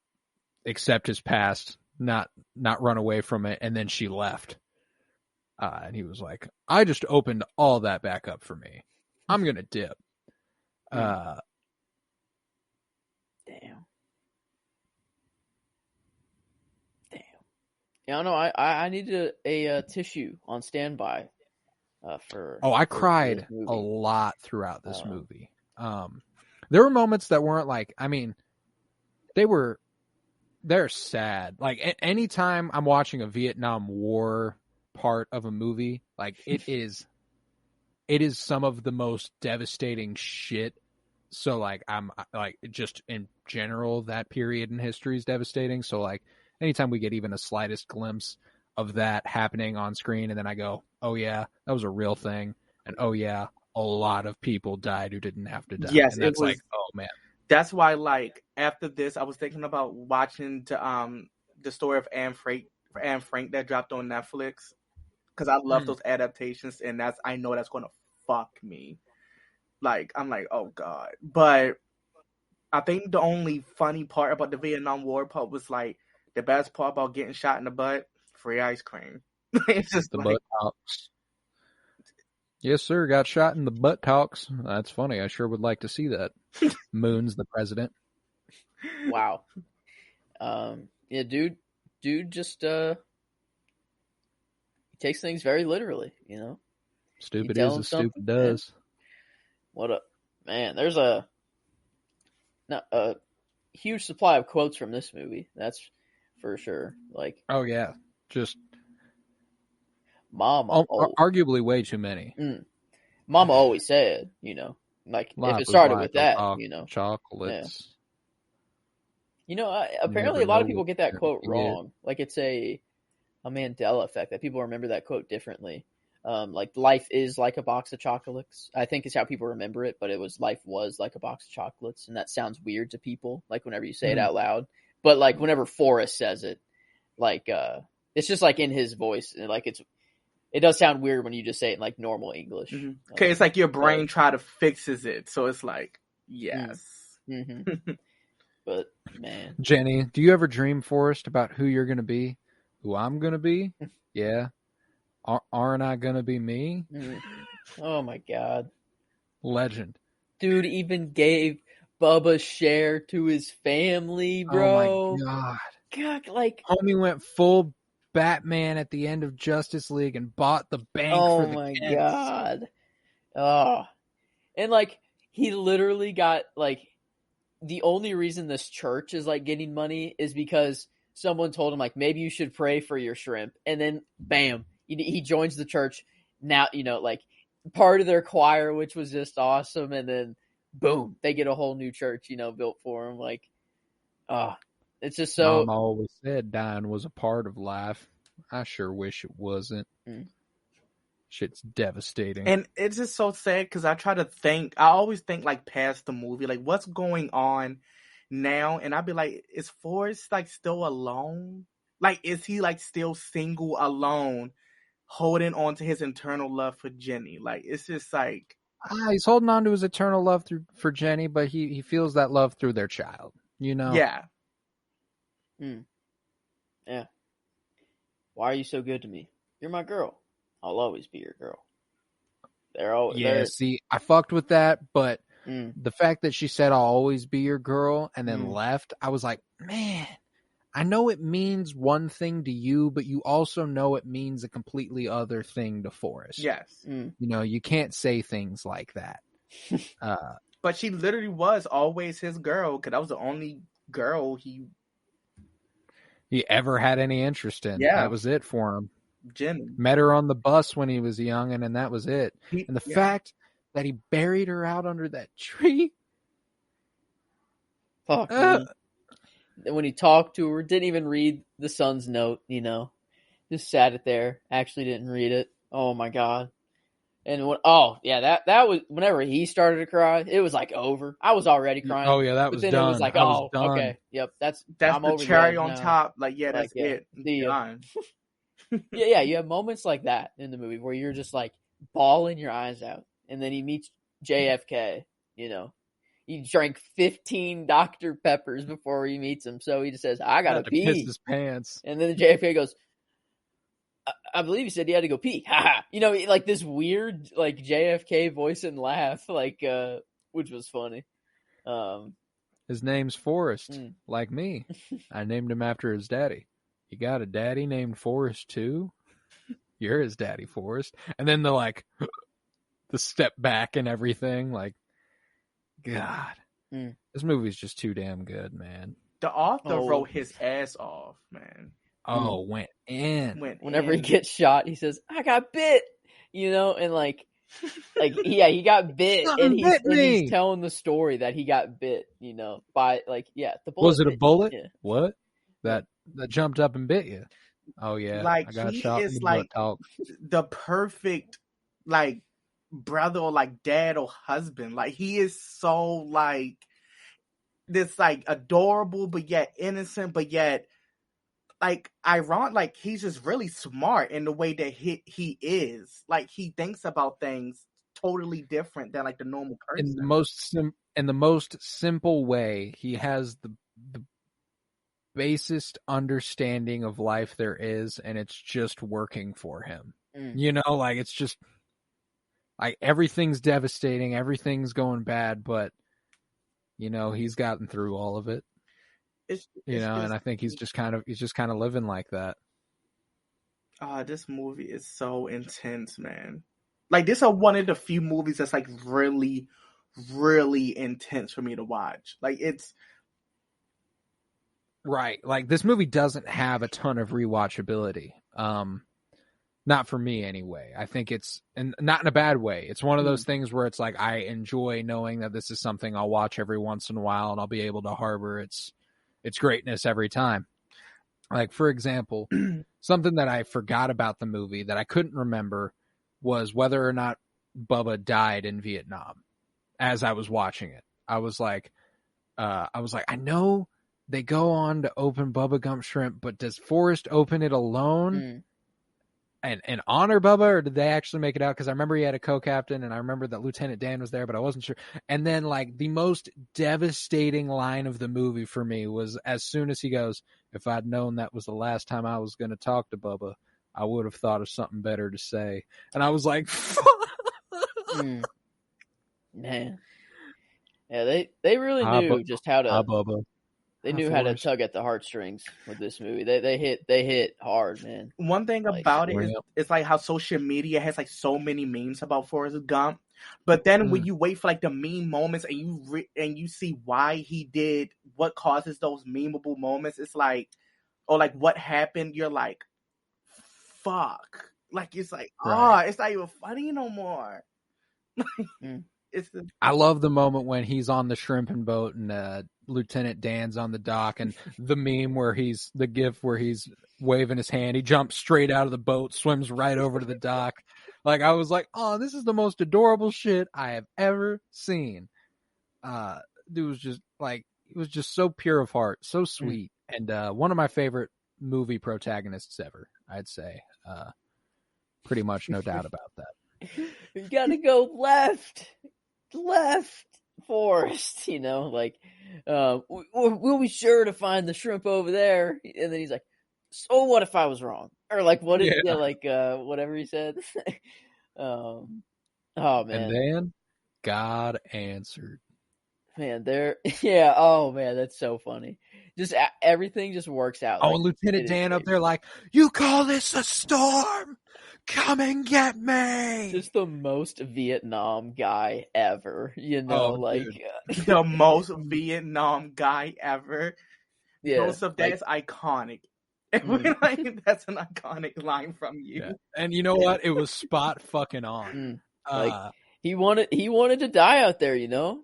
accept his past, not run away from it. And then she left. And he was like, I just opened all that back up for me. I'm going to dip. Damn. Yeah, no, I needed a tissue on standby for. I cried a lot throughout this movie. There were moments that weren't like, I mean, they're sad. Like anytime I'm watching a Vietnam War part of a movie, like it is some of the most devastating shit. So like I'm like just in general that period in history is devastating. So like anytime we get even a slightest glimpse of that happening on screen, and then I go, oh yeah, that was a real thing, and oh yeah, a lot of people died who didn't have to die. Yes, and that's like, oh man. That's why, like, after this, I was thinking about watching the story of Anne Frank that dropped on Netflix, because I love those adaptations, and I know that's gonna fuck me. Like, I'm like, oh god. But I think the only funny part about the Vietnam War part was like the best part about getting shot in the butt, free ice cream. It's just the like, butt talks. Yes, sir. Got shot in the butt talks. That's funny. I sure would like to see that. Moon's the president. Wow. Yeah, dude just he takes things very literally, you know. Stupid is as stupid does. What a man! There's a huge supply of quotes from this movie. That's for sure. Like, oh yeah, just Mama. Arguably way too many. Mama always said, you know, like if it started with that, you know, chocolates. Yeah. You know, apparently a lot of people get that quote wrong. Like it's a Mandela effect that people remember that quote differently. Like life is like a box of chocolates, I think is how people remember it, but life was like a box of chocolates. And that sounds weird to people. Like whenever you say it out loud, but like whenever Forrest says it, like, it's just like in his voice. And like, it does sound weird when you just say it in like normal English. Okay. It's like your brain try to fixes it. So it's like, yes. Mm-hmm. But man, Jenny, do you ever dream, Forrest, about who you're going to be, who I'm going to be? Yeah. Aren't I gonna be me? Oh my god. Legend. Dude even gave Bubba's share to his family, bro. Oh my god. God, like homie went full Batman at the end of Justice League and bought the bank for the kids. Oh my god. Oh. And like he literally got like the only reason this church is like getting money is because someone told him like maybe you should pray for your shrimp, and then bam, he joins the church now, you know, like part of their choir, which was just awesome. And then boom, they get a whole new church, you know, built for him. Like, it's just so. Mom always said dying was a part of life. I sure wish it wasn't. Shit's devastating. And it's just so sad because I always think like past the movie, like what's going on now. And I'd be like, is Forrest like still alone? Like, is he like still single alone? Holding on to his eternal love for Jenny. Like, it's just like he's holding on to his eternal love for Jenny, but he feels that love through their child, you know? Yeah. Yeah. Why are you so good to me? You're my girl. I'll always be your girl. See, I fucked with that, but the fact that she said I'll always be your girl and then left, I was like, man, I know it means one thing to you, but you also know it means a completely other thing to Forrest. Yes. You know, you can't say things like that. But she literally was always his girl, because that was the only girl he ever had any interest in. Yeah. That was it for him. Jenny. Met her on the bus when he was young, and that was it. And the fact that he buried her out under that tree. Fuck me. When he talked to her, didn't even read the son's note, you know. Just sat it there. Actually didn't read it. Oh my god. And that was whenever he started to cry, it was like over. I was already crying. Oh yeah, that was then done. It was like, I was done. okay, yep, that's That's I'm the over the cherry edge on now. top. Like, yeah, that's Like, it. See ya. Done. Yeah, you have moments like that in the movie where you're just like bawling your eyes out, and then he meets JFK. You know, he drank 15 Dr. Peppers before he meets him, so he just says, "I gotta pee." Piss his pants. And then JFK goes, I believe he said he had to go pee. You know, like this weird, like JFK voice and laugh, like, which was funny. His name's Forrest, like me. I named him after his daddy. You got a daddy named Forrest too? You're his daddy, Forrest. And then the step back and everything. Like, God, this movie's just too damn good, man. The author wrote his ass off, man. Oh, went in. Whenever he gets shot, he says, "I got bit," you know, and he got bit, and he's telling the story that he got bit, you know, by the bullet. Was it a bullet? Yeah. What? That jumped up and bit you? Oh yeah, like I got he shot is in the like butt. the perfect brother or dad or husband. Like he is so this adorable but yet innocent but yet ironic. Like he's just really smart in the way that he is. Like he thinks about things totally different than the normal person. In the most simple way, he has the basest understanding of life there is, and it's just working for him. You know, it's just everything's devastating, everything's going bad, but you know, he's gotten through all of it. And I think he's just kind of living like that. This movie is so intense, man. Like this is one of the few movies that's really, really intense for me to watch. Like it's right. Like this movie doesn't have a ton of rewatchability. Not for me anyway. I think and not in a bad way. It's one of those things where it's like I enjoy knowing that this is something I'll watch every once in a while, and I'll be able to harbor its greatness every time. Like, for example, something that I forgot about the movie that I couldn't remember was whether or not Bubba died in Vietnam. As I was watching it, I was like, I know they go on to open Bubba Gump Shrimp, but does Forrest open it alone and honor Bubba, or did they actually make it out? Because I remember he had a co-captain, and I remember that Lieutenant Dan was there, but I wasn't sure. And then, the most devastating line of the movie for me was as soon as he goes, "If I'd known that was the last time I was going to talk to Bubba, I would have thought of something better to say." And I was like, Man. Yeah, they really knew just how to... Bubba. They knew how to tug at the heartstrings with this movie. They hit hard, man. One thing about it is it's how social media has so many memes about Forrest Gump, but then when you wait for the meme moments and you see why he did what causes those memeable moments, it's what happened. You're like, fuck. It's it's not even funny no more. I love the moment when he's on the shrimping boat and Lieutenant Dan's on the dock, and the meme where he's waving his hand. He jumps straight out of the boat, swims right over to the dock. I was like, oh, this is the most adorable shit I have ever seen. Dude was just he was just so pure of heart, so sweet, and one of my favorite movie protagonists ever, I'd say. Pretty much, no doubt about that. You gotta go left, Forrest, you know, we'll be sure to find the shrimp over there. And then he's like, so what if I was wrong? Or whatever he said. Oh man. And then God answered. Man, oh man, that's so funny. Just everything just works out. Oh, and Lieutenant Dan up there you call this a storm? Come and get me. Just the most Vietnam guy ever, you know, the most Vietnam guy ever. Yeah. Joseph, that is iconic. That's an iconic line from you. Yeah. And you know what? It was spot fucking on. He wanted to die out there, you know?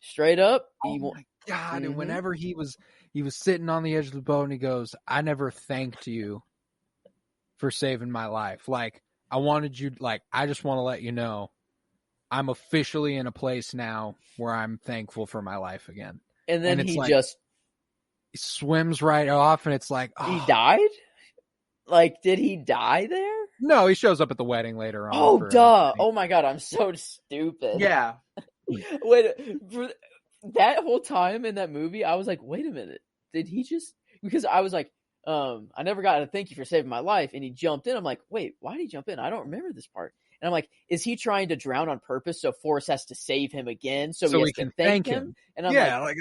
Straight up. My God. And whenever he was sitting on the edge of the boat and he goes, "I never thanked you for saving my life." I wanted you, like, I just want to let you know I'm officially in a place now where I'm thankful for my life again. And then it's he like, just he swims right off, and it's like, he oh. died. Like, did he die there? No, he shows up at the wedding later on. Oh, for, duh! Oh my god, I'm so stupid. Yeah. Wait, for that whole time in that movie, I was like, wait a minute, did he just? Because I was like, I never got to thank you for saving my life, and he jumped in. I'm like, wait, why did he jump in? I don't remember this part. And I'm like, is he trying to drown on purpose so Forrest has to save him again so he has to thank him? And I'm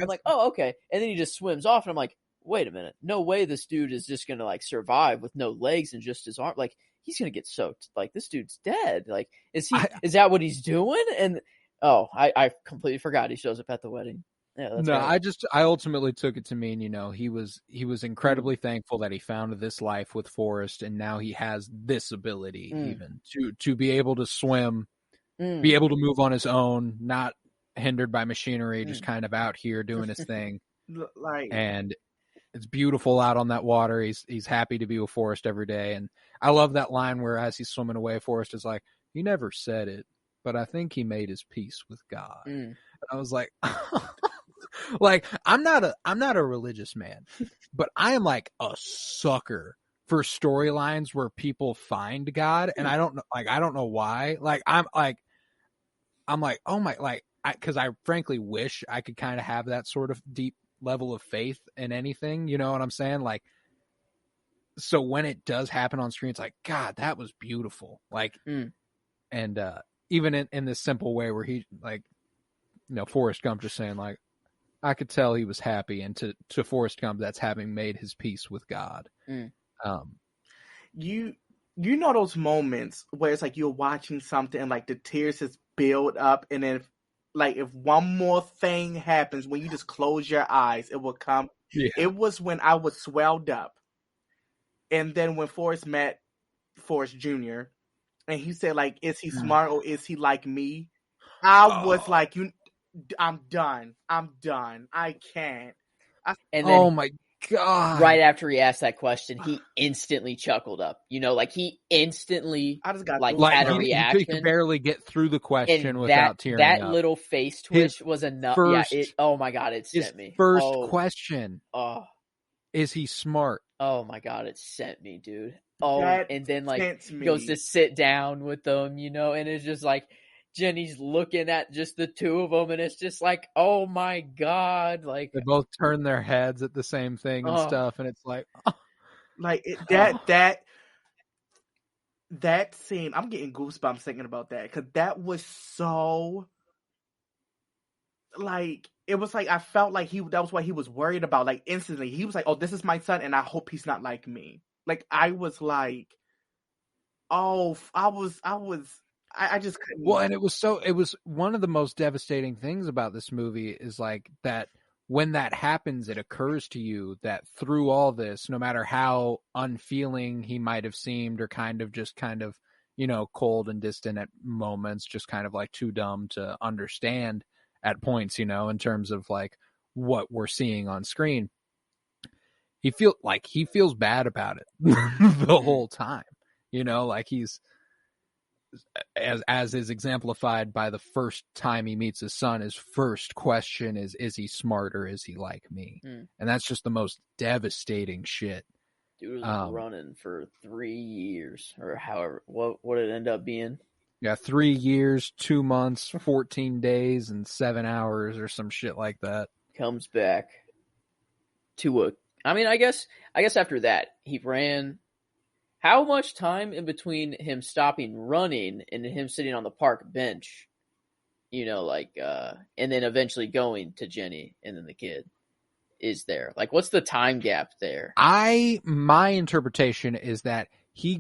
like, oh, okay. And then he just swims off, and I'm like, wait a minute, no way this dude is just gonna like survive with no legs and just his arm. Like, he's gonna get soaked. Like, this dude's dead. Like, is that what he's doing? And I completely forgot he shows up at the wedding. Yeah, that's great. I ultimately took it to mean, he was incredibly thankful that he found this life with Forrest, and now he has this ability even to be able to swim, be able to move on his own, not hindered by machinery, just kind of out here doing his thing. And it's beautiful out on that water. He's happy to be with Forrest every day. And I love that line where as he's swimming away, Forrest is like, he never said it, but I think he made his peace with God. And I was like, like, I'm not a religious man, but I am like a sucker for storylines where people find God. And I don't know why. Like, I'm like, oh my, like, cause I frankly wish I could kind of have that sort of deep level of faith in anything, you know what I'm saying? Like, so when it does happen on screen, it's like, God, that was beautiful. Like, and even in this simple way where he, like, Forrest Gump just saying, like, I could tell he was happy, and to Forrest Gump, that's having made his peace with God. You know those moments where it's like you're watching something and like the tears just build up, and then like if one more thing happens, when you just close your eyes, it will come. Yeah. It was when I was swelled up, and then when Forrest met Forrest Jr., and he said, like, is he smart or is he like me? I was like, I'm done. I can't. And then, oh my God. Right after he asked that question, he instantly chuckled up. Like, he instantly I just got had a reaction. He could barely get through the question without tearing up. That little face twitch was enough. Oh my God, it sent me. First question. Is he smart? Oh my God, it sent me, dude. And then like goes to sit down with them, and it's just like Jenny's looking at just the two of them, and it's just like, oh my God, like they both turn their heads at the same thing and stuff, and it's like, that scene. I'm getting goosebumps thinking about that because that was so. Like, it was like I felt like that was what he was worried about. Like, instantly, he was like, "Oh, this is my son, and I hope he's not like me." Like, I was like, "Oh, I just couldn't." Well, and it was one of the most devastating things about this movie is like that when that happens, it occurs to you that through all this, no matter how unfeeling he might have seemed or kind of cold and distant at moments, just kind of like too dumb to understand at points, in terms of like what we're seeing on screen. He feels bad about it the whole time, like he's, as is exemplified by the first time he meets his son, his first question is he smart or is he like me? And that's just the most devastating shit. Dude was running for 3 years or however, what it ended up being. Yeah, 3 years, 2 months, 14 days, and 7 hours or some shit like that. Comes back to I guess after that, he ran. How much time in between him stopping running and him sitting on the park bench, and then eventually going to Jenny and then the kid is there? Like, what's the time gap there? My interpretation is that he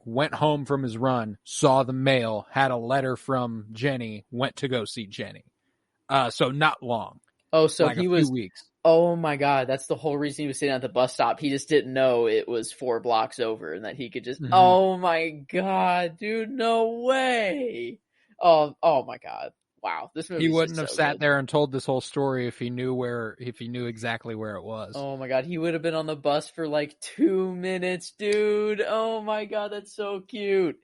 went home from his run, saw the mail, had a letter from Jenny, went to go see Jenny. So not long. Oh, so like he was a few weeks. Oh my God, that's the whole reason he was sitting at the bus stop. He just didn't know it was 4 blocks over and that he could just, oh my God, dude, no way. Oh my God. wow, this movie. He wouldn't have so sat good. there and told this whole story if he knew exactly where it was. Oh my god, he would have been on the bus for like 2 minutes, dude. Oh my god, that's so cute.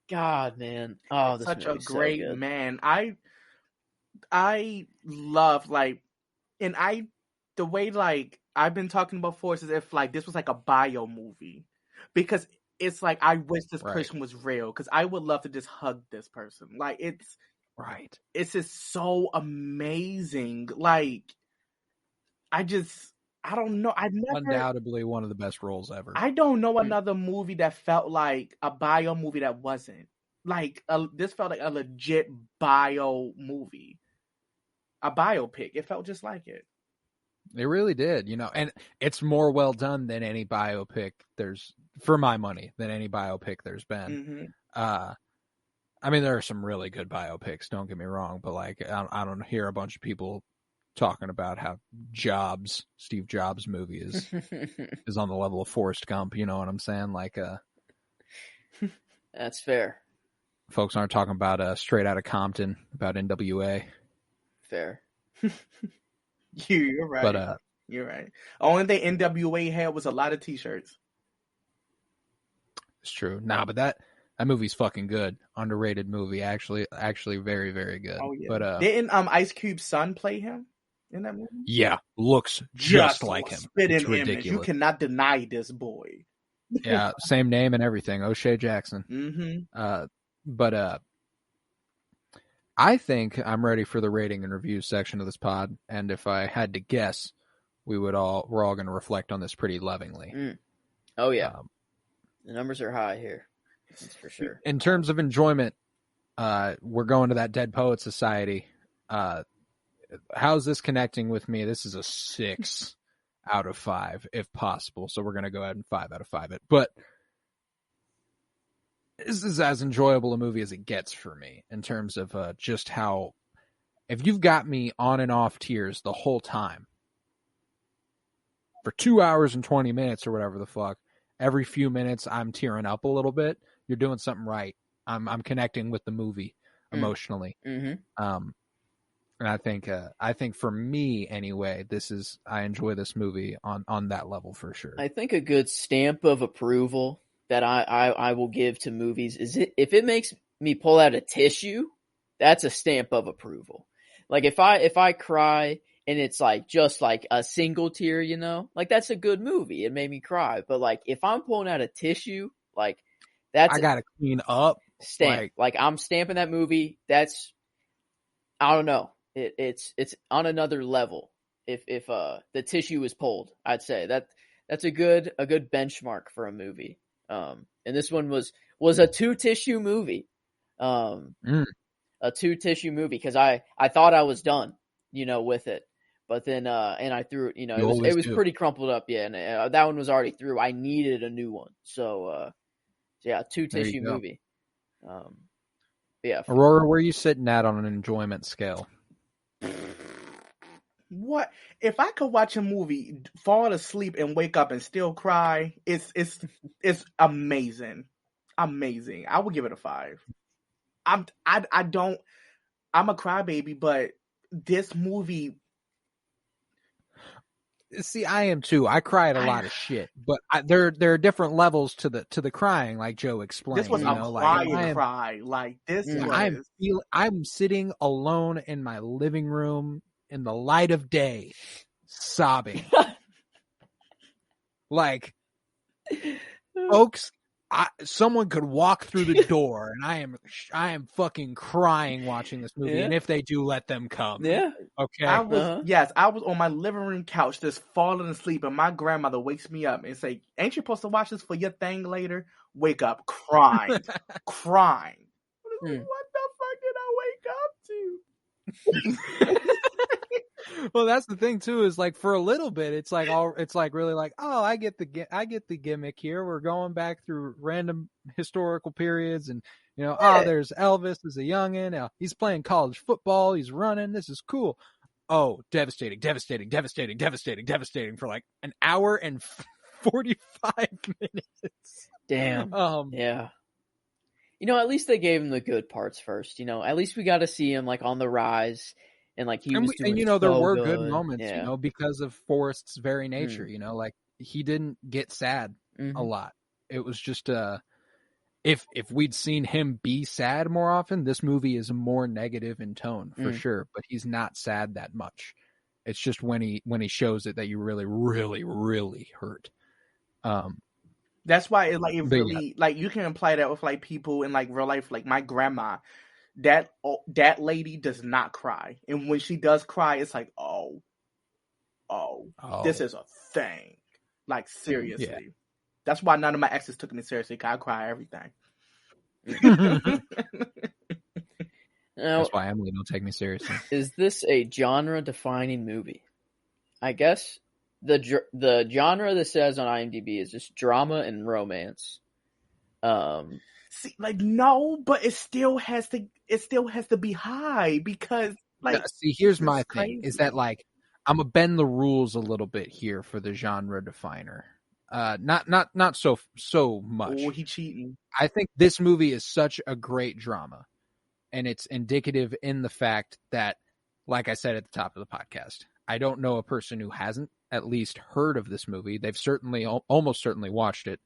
God, man. Oh, this Such a movie's great so good. man. I love like, and the way like I've been talking about Forrest is if like this was like a bio movie, because it's like I wish this person was real, because I would love to just hug this person. Like it's just so amazing. Like I don't know. Undoubtedly one of the best roles ever. I don't know another movie that felt like a bio movie that wasn't. Like this felt like a legit bio movie. A biopic. It felt just like it. It really did, and it's more well done than any biopic for my money, than any biopic there's been. Mm-hmm. I mean, there are some really good biopics, don't get me wrong, but like, I don't hear a bunch of people talking about how Steve Jobs movie is on the level of Forrest Gump. You know what I'm saying? Like, that's fair. Folks aren't talking about Straight Outta Compton, about NWA. Fair. You're right. But you're right. Only thing NWA had was a lot of t-shirts. It's true. Nah, but that movie's fucking good. Underrated movie. Actually very, very good. Oh yeah. But didn't Ice Cube's son play him in that movie? Yeah, looks just like him. It's ridiculous. You cannot deny this boy. Yeah, same name and everything. O'Shea Jackson. Mm-hmm. But I think I'm ready for the rating and review section of this pod, and if I had to guess, we're all going to reflect on this pretty lovingly. Oh yeah, the numbers are high here. That's for sure. In terms of enjoyment, we're going to that Dead Poet Society. How's this connecting with me? This is a 6 out of 5, if possible. So we're going to go ahead and 5 out of 5 it. But this is as enjoyable a movie as it gets for me in terms of just how, if you've got me on and off tears the whole time for 2 hours and 20 minutes or whatever the fuck, every few minutes I'm tearing up a little bit, you're doing something right. I'm connecting with the movie emotionally. Mm-hmm. And I think for me anyway, I enjoy this movie on that level for sure. I think a good stamp of approval that I will give to movies is if it makes me pull out a tissue, that's a stamp of approval. Like if I cry and it's like just like a single tear, like that's a good movie. It made me cry. But like if I'm pulling out a tissue, like that's I gotta clean up. Stamp. Like I'm stamping that movie. That's, I don't know. It's on another level. If the tissue is pulled, I'd say that's a good benchmark for a movie. And this one was a 2-tissue movie. A 2-tissue movie, because I thought I was done, with it. But then and I threw it, it was pretty crumpled up, yeah, and that one was already through. I needed a new one. So yeah, 2-tissue movie. Yeah. Aurora, where are you sitting at on an enjoyment scale? What if I could watch a movie, fall asleep, and wake up and still cry? It's amazing, amazing. I would give it a 5. I'm a crybaby, but this movie. See, I am too. I cry at a lot of shit, but there are different levels to the crying, like Joe explained. This was a cry. Like this was. I'm sitting alone in my living room in the light of day, sobbing. Like, folks, someone could walk through the door, and I am fucking crying watching this movie. Yeah. And if they do, let them come. Yeah. Okay. I was on my living room couch just falling asleep, and my grandmother wakes me up and say, "Ain't you supposed to watch this for your thing later?" Wake up, crying, crying. What the fuck did I wake up to? Well, that's the thing too. Is like for a little bit, it's like really like, oh, I get the gimmick here. We're going back through random historical periods, and there's Elvis as a youngin. He's playing college football. He's running. This is cool. Oh, devastating for like an hour and 45 minutes. Damn. Yeah. at least they gave him the good parts first. At least we got to see him like on the rise, and like he was doing there so were good moments, Yeah. Because of Forrest's very nature. Like he didn't get sad a lot. It was just if we'd seen him be sad more often, this movie is more negative in tone for sure. But he's not sad that much. It's just when he shows it that you really, really, really hurt. That's why it really like you can apply that with like people in like real life, like my grandma. That lady does not cry, and when she does cry, it's like oh, this is a thing. Like seriously, Yeah. That's why none of my exes took me seriously. 'Cause I cry everything. Now, that's why Emily don't take me seriously. is this a genre-defining movie? I guess the genre that says on IMDb is just drama and romance. See, like no, but it still has to be high because like. See, here's my thing: crazy. is that like I'm gonna bend the rules a little bit here for the genre definer. Not so much. Oh, he cheating. I think this movie is such a great drama, and it's indicative in the fact that, like I said at the top of the podcast, I don't know a person who hasn't at least heard of this movie. They've almost certainly watched it.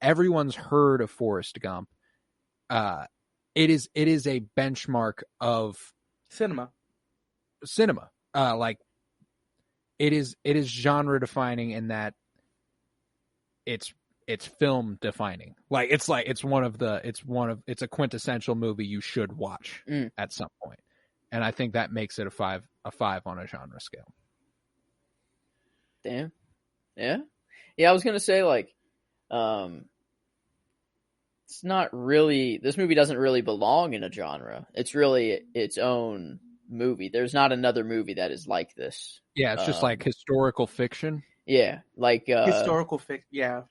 Everyone's heard of Forrest Gump. It is a benchmark of Cinema. Like it is genre defining in that it's film defining. It's a quintessential movie you should watch at some point. And I think that makes it a 5 on a genre scale. Damn. Yeah. Yeah, I was gonna say like it's not really, this movie doesn't really belong in a genre. It's really its own movie. There's not another movie that is like this. Yeah, it's just like historical fiction. Yeah, like historical fiction. Yeah,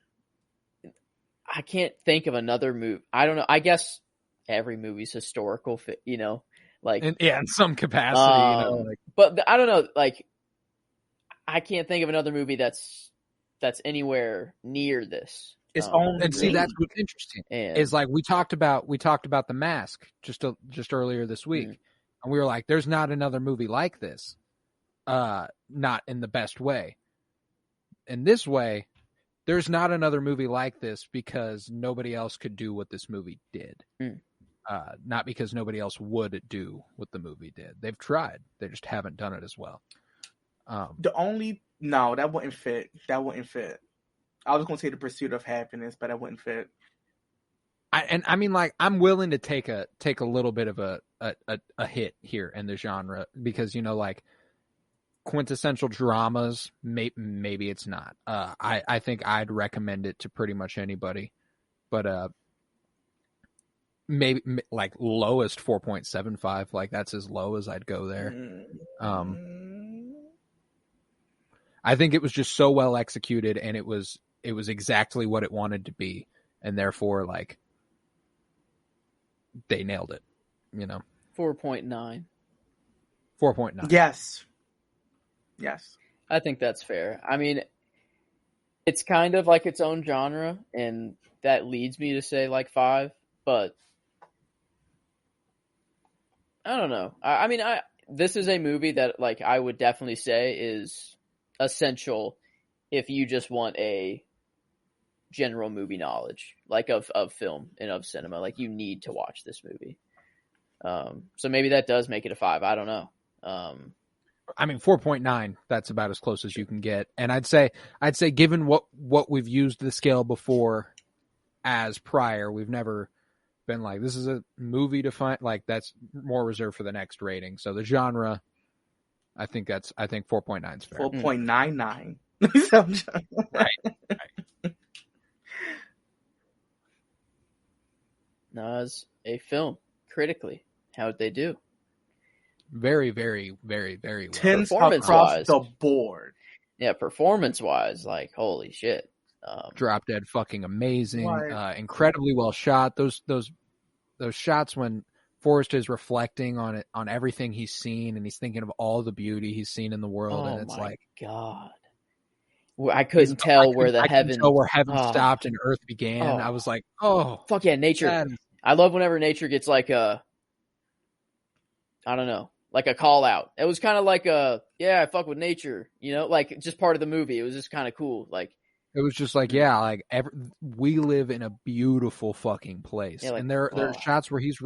I can't think of another movie. I don't know. I guess every movie's historical, like in some capacity, But I don't know. Like, I can't think of another movie that's anywhere near this. Its own. And see, that's what's interesting. Is like we talked about The Mask just earlier this week, and we were like, "There's not another movie like this." Not in the best way. In this way, there's not another movie like this because nobody else could do what this movie did. Not because nobody else would do what the movie did. They've tried. They just haven't done it as well. That wouldn't fit. I was going to say The Pursuit of Happiness, but that wouldn't fit. I'm willing to take a little bit of a hit here in the genre because, like quintessential dramas, maybe it's not. I think I'd recommend it to pretty much anybody, but maybe like lowest 4.75, like that's as low as I'd go there. I think it was just so well executed, and it was exactly what it wanted to be, and therefore like they nailed it. 4.9. 4.9. Yes. I think that's fair. I mean, it's kind of like its own genre, and that leads me to say like 5, but I don't know. I mean, this is a movie that like I would definitely say is essential if you just want a general movie knowledge, like of film and of cinema. Like you need to watch this movie. So maybe that does make it a 5. I don't know. 4.9, that's about as close as you can get. And I'd say given what we've used the scale before as prior, we've never been like, this is a movie defined, like that's more reserved for the next rating. So the genre, I think 4.9 is fair. 4.99. Right. No, as a film, critically, how'd they do? Very, very, very, very well. 10 across the board. Yeah, performance-wise, like, holy shit. Drop dead fucking amazing. Incredibly well shot. Those shots when Forrest is reflecting on it, on everything he's seen, and he's thinking of all the beauty he's seen in the world, and it's like, God. I couldn't tell where heaven stopped and earth began. I was like, oh, fuck yeah, nature. I love whenever nature gets like I don't know, like a call out. It was kind of like I fuck with nature, like just part of the movie. It was just kind of cool. Like it was just like, we live in a beautiful fucking place, Yeah, like, and there are shots where he's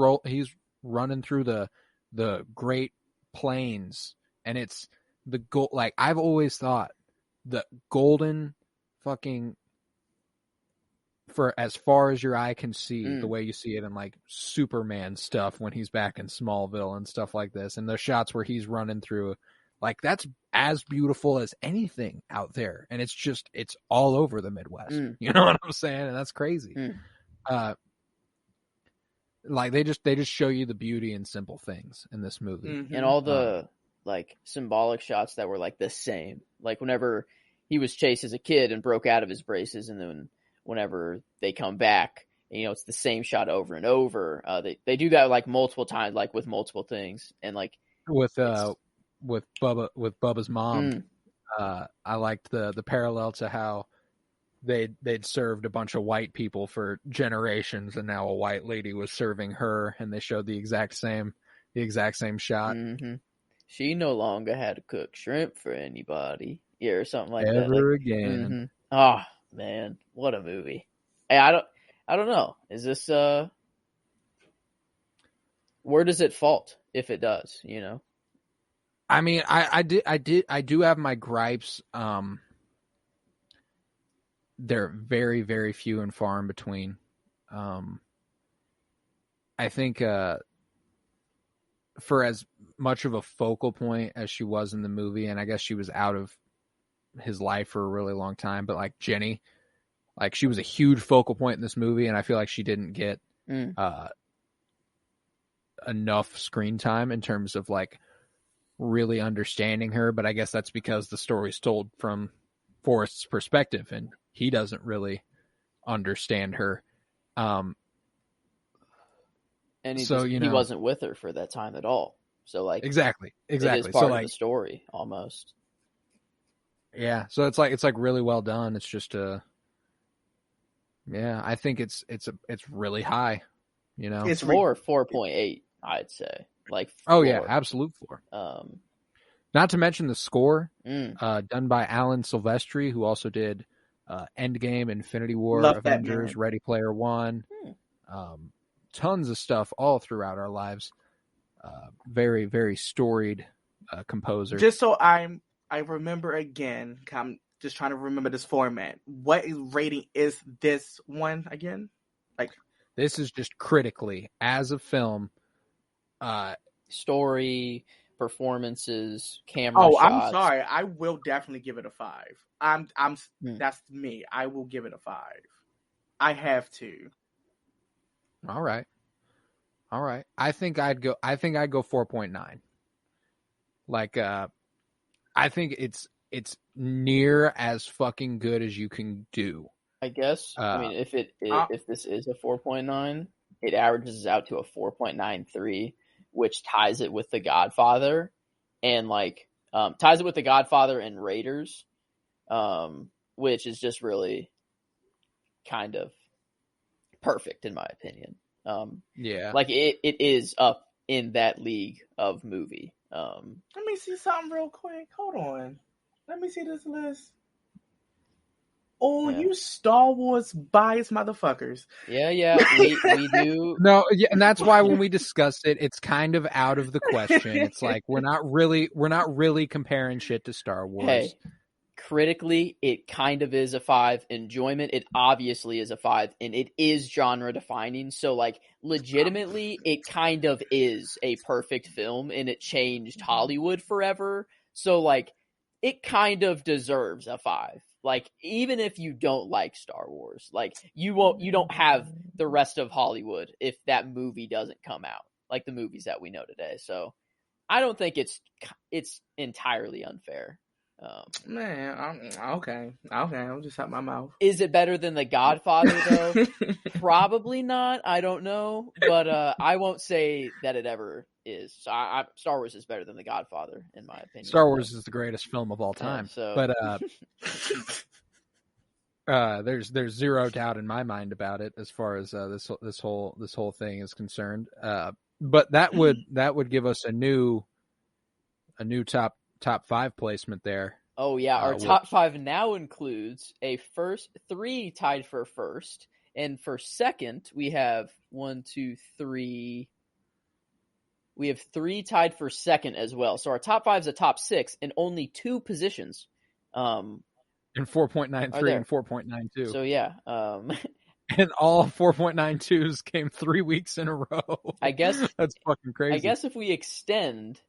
running through the Great Plains, and it's the gold. Like I've always thought, the golden fucking, for as far as your eye can see, the way you see it in like Superman stuff when he's back in Smallville and stuff like this, and the shots where he's running through, like that's as beautiful as anything out there, and it's all over the Midwest. You know what I'm saying? And that's crazy. Like they just show you the beauty in simple things in this movie, and all the like symbolic shots that were like the same. Like whenever he was chased as a kid and broke out of his braces, and then whenever they come back, it's the same shot over and over. They do that like multiple times, like with multiple things, and like with Bubba's mom. I liked the parallel to how they'd served a bunch of white people for generations, and now a white lady was serving her, and they showed the exact same shot. She no longer had to cook shrimp for anybody, or something like that. Ever again. Oh man, what a movie! Hey, I don't know. Is this where does it fault if it does? I mean, I do have my gripes. They're very, very few and far in between. I think for as much of a focal point as she was in the movie, and I guess she was out of his life for a really long time, but like Jenny, like she was a huge focal point in this movie, and I feel like she didn't get enough screen time in terms of like really understanding her. But I guess that's because the story's told from Forrest's perspective, and he doesn't really understand her. And he wasn't with her for that time at all. So like exactly. It is part of the story almost. Yeah, so it's like really well done. It's just I think it's really high. It's more 4.8, I'd say. Like 4. Oh yeah, absolute 4. Not to mention the score, done by Alan Silvestri, who also did Endgame, Infinity War, Avengers, Ready Player One, tons of stuff all throughout our lives. Very, very storied composer. Just so I remember again, I'm just trying to remember this format. What rating is this one again? Like, this is just critically as a film. Story, performances, camera shots. I'm sorry. I will definitely give it a 5. That's me. I will give it a 5. I have to. All right. I think I'd go 4.9. Like, I think it's near as fucking good as you can do. I guess. I mean, if this is a 4.9, it averages out to a 4.93, which ties it with The Godfather, and ties it with The Godfather and Raiders, which is just really kind of perfect in my opinion. Like it is up in that league of movie. Let me see something real quick. Hold on. Let me see this list. Oh, you Star Wars biased motherfuckers. Yeah, we do. No, yeah, and that's why when we discussed it, it's kind of out of the question. It's like we're not really comparing shit to Star Wars. Hey, critically, it kind of is a 5. Enjoyment, it obviously is a 5, and it is genre defining. So, like, legitimately, it kind of is a perfect film, and it changed Hollywood forever. So, like, it kind of deserves a 5. Like, even if you don't like Star Wars, like, you don't have the rest of Hollywood if that movie doesn't come out, like the movies that we know today. So, I don't think it's entirely unfair. Man, okay, I'll just shut my mouth. Is it better than The Godfather, though? Probably not. I don't know, but I won't say that it ever is. So Star Wars is better than The Godfather, in my opinion. Star Wars is the greatest film of all time. So, but There's zero doubt in my mind about it as far as this whole thing is concerned. But that would give us a new top 5 placement there. Oh yeah, our top 5 now includes a first 3 tied for first, and for second we have 1, 2, 3. We have 3 tied for second as well. So our top 5 is a top 6, and only 2 positions. In 4.93 and 4.92. So yeah, and all 4.92s came 3 weeks in a row. I guess that's fucking crazy. I guess if we extend,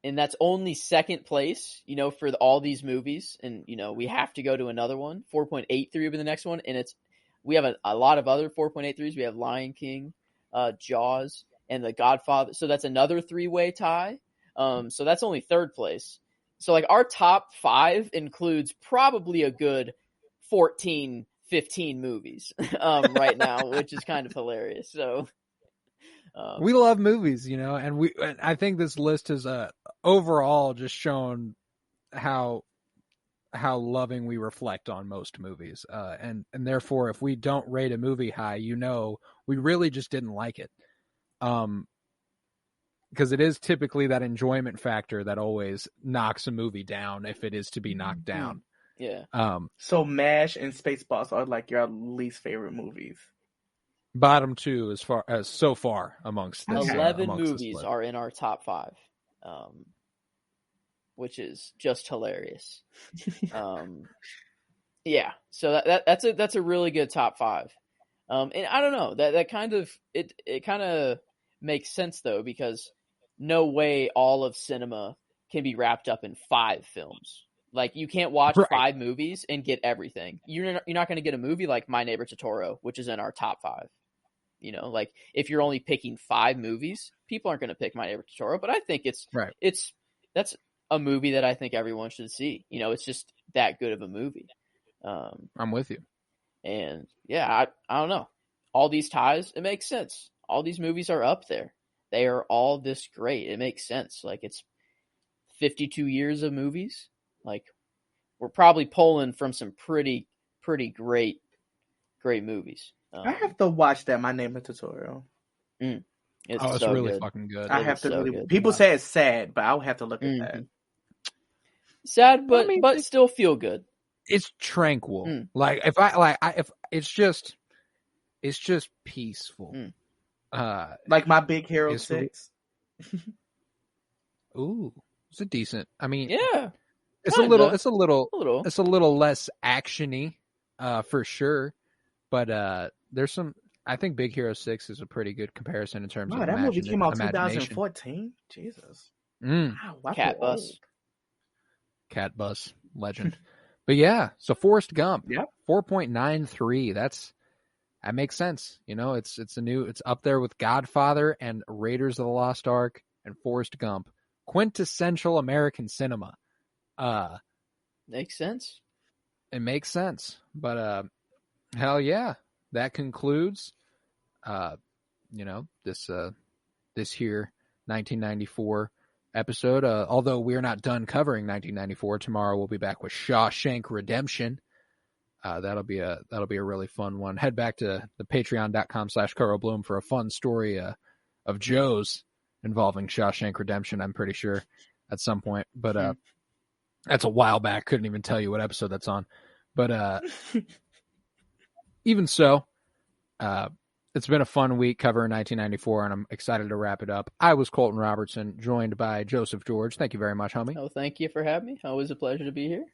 and that's only second place, for all these movies, and we have to go to another one. 4.83 will be the next one, and we have a lot of other 4.83s. We have Lion King, Jaws, and The Godfather. So that's another 3-way tie. So that's only third place. So like our top 5 includes probably a good 14, 15 movies right now, which is kind of hilarious. So we love movies, and I think this list has overall just shown how loving we reflect on most movies, and therefore if we don't rate a movie high, we really just didn't like it, because it is typically that enjoyment factor that always knocks a movie down if it is to be knocked down. Yeah. So MASH and Spaceballs are like your least favorite movies. Bottom 2 as far as so far amongst this. 11 movies are in our top 5, which is just hilarious. Yeah, so that's a really good top 5. And I don't know, that kind of it kind of makes sense though, because no way all of cinema can be wrapped up in 5 films. Like you can't watch 5 movies and get everything. You're not going to get a movie like My Neighbor Totoro, which is in our top 5. Like if you're only picking 5 movies, people aren't going to pick My Neighbor Totoro. But I think that's a movie that I think everyone should see. It's just that good of a movie. I'm with you. And yeah, I don't know. All these ties, it makes sense. All these movies are up there. They are all this great. It makes sense. Like it's 52 years of movies. Like we're probably pulling from some pretty great movies. I have to watch that. My Name is Totoro. It's so really good. Fucking good. I have to. People say it's sad, but I'll have to look at that. Sad, but still feel good. It's tranquil. Like if it's just peaceful. Like My Big Hero 6. Ooh, it's a decent. I mean, yeah, it's a little less actiony, for sure. But there's some. I think Big Hero 6 is a pretty good comparison in terms of that movie came out 2014. Jesus. Wow, Cat Bus. Cat Bus legend. But yeah, so Forrest Gump. Yep. 4.93. That makes sense. It's up there with Godfather and Raiders of the Lost Ark and Forrest Gump. Quintessential American cinema. Makes sense. It makes sense. But hell yeah. That concludes this here 1994 episode. Although we're not done covering 1994, tomorrow we'll be back with Shawshank Redemption. That'll be a really fun one. Head back to the patreon.com/CarlBloom for a fun story of Joe's involving Shawshank Redemption, I'm pretty sure, at some point. But that's a while back. Couldn't even tell you what episode that's on. But even so, it's been a fun week covering 1994, and I'm excited to wrap it up. I was Colton Robertson, joined by Joseph George. Thank you very much, homie. Oh, thank you for having me. Always a pleasure to be here.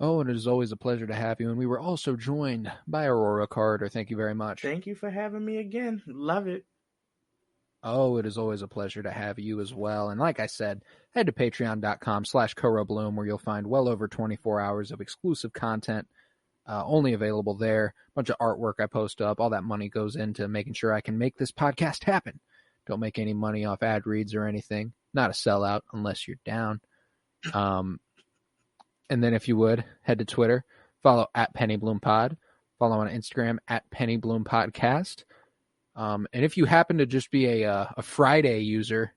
Oh, and it is always a pleasure to have you. And we were also joined by Aurora Carter. Thank you very much. Thank you for having me again. Love it. Oh, it is always a pleasure to have you as well. And like I said, head to patreon.com/CoroBloom, where you'll find well over 24 hours of exclusive content, only available there. A bunch of artwork I post up. All that money goes into making sure I can make this podcast happen. Don't make any money off ad reads or anything. Not a sellout unless you're down. And then if you would, head to Twitter, follow @PennyBloomPod, follow on Instagram @PennyBloomPodcast. And if you happen to just be a Friday user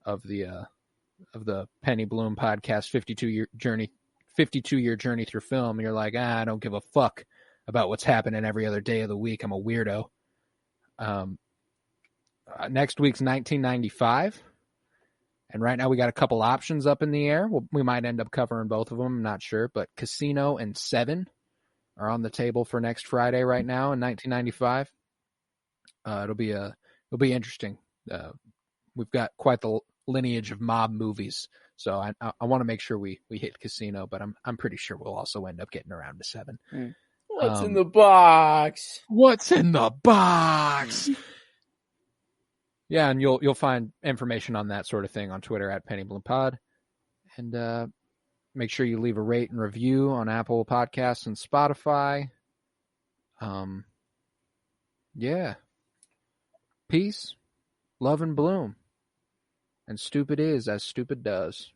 of the Penny Bloom Podcast 52 year journey 52-year journey through film, you're like, I don't give a fuck about what's happening every other day of the week. I'm a weirdo. Next week's 1995. And right now we got a couple options up in the air. We might end up covering both of them. I'm not sure. But Casino and Seven are on the table for next Friday right now in 1995. It'll be interesting. We've got quite the lineage of mob movies. So I want to make sure we hit Casino, but I'm pretty sure we'll also end up getting around to Seven. What's in the box? What's in the box? Yeah, and you'll find information on that sort of thing on Twitter at PennyBloomPod. And make sure you leave a rate and review on Apple Podcasts and Spotify. Yeah. Peace, love, and bloom. And stupid is as stupid does.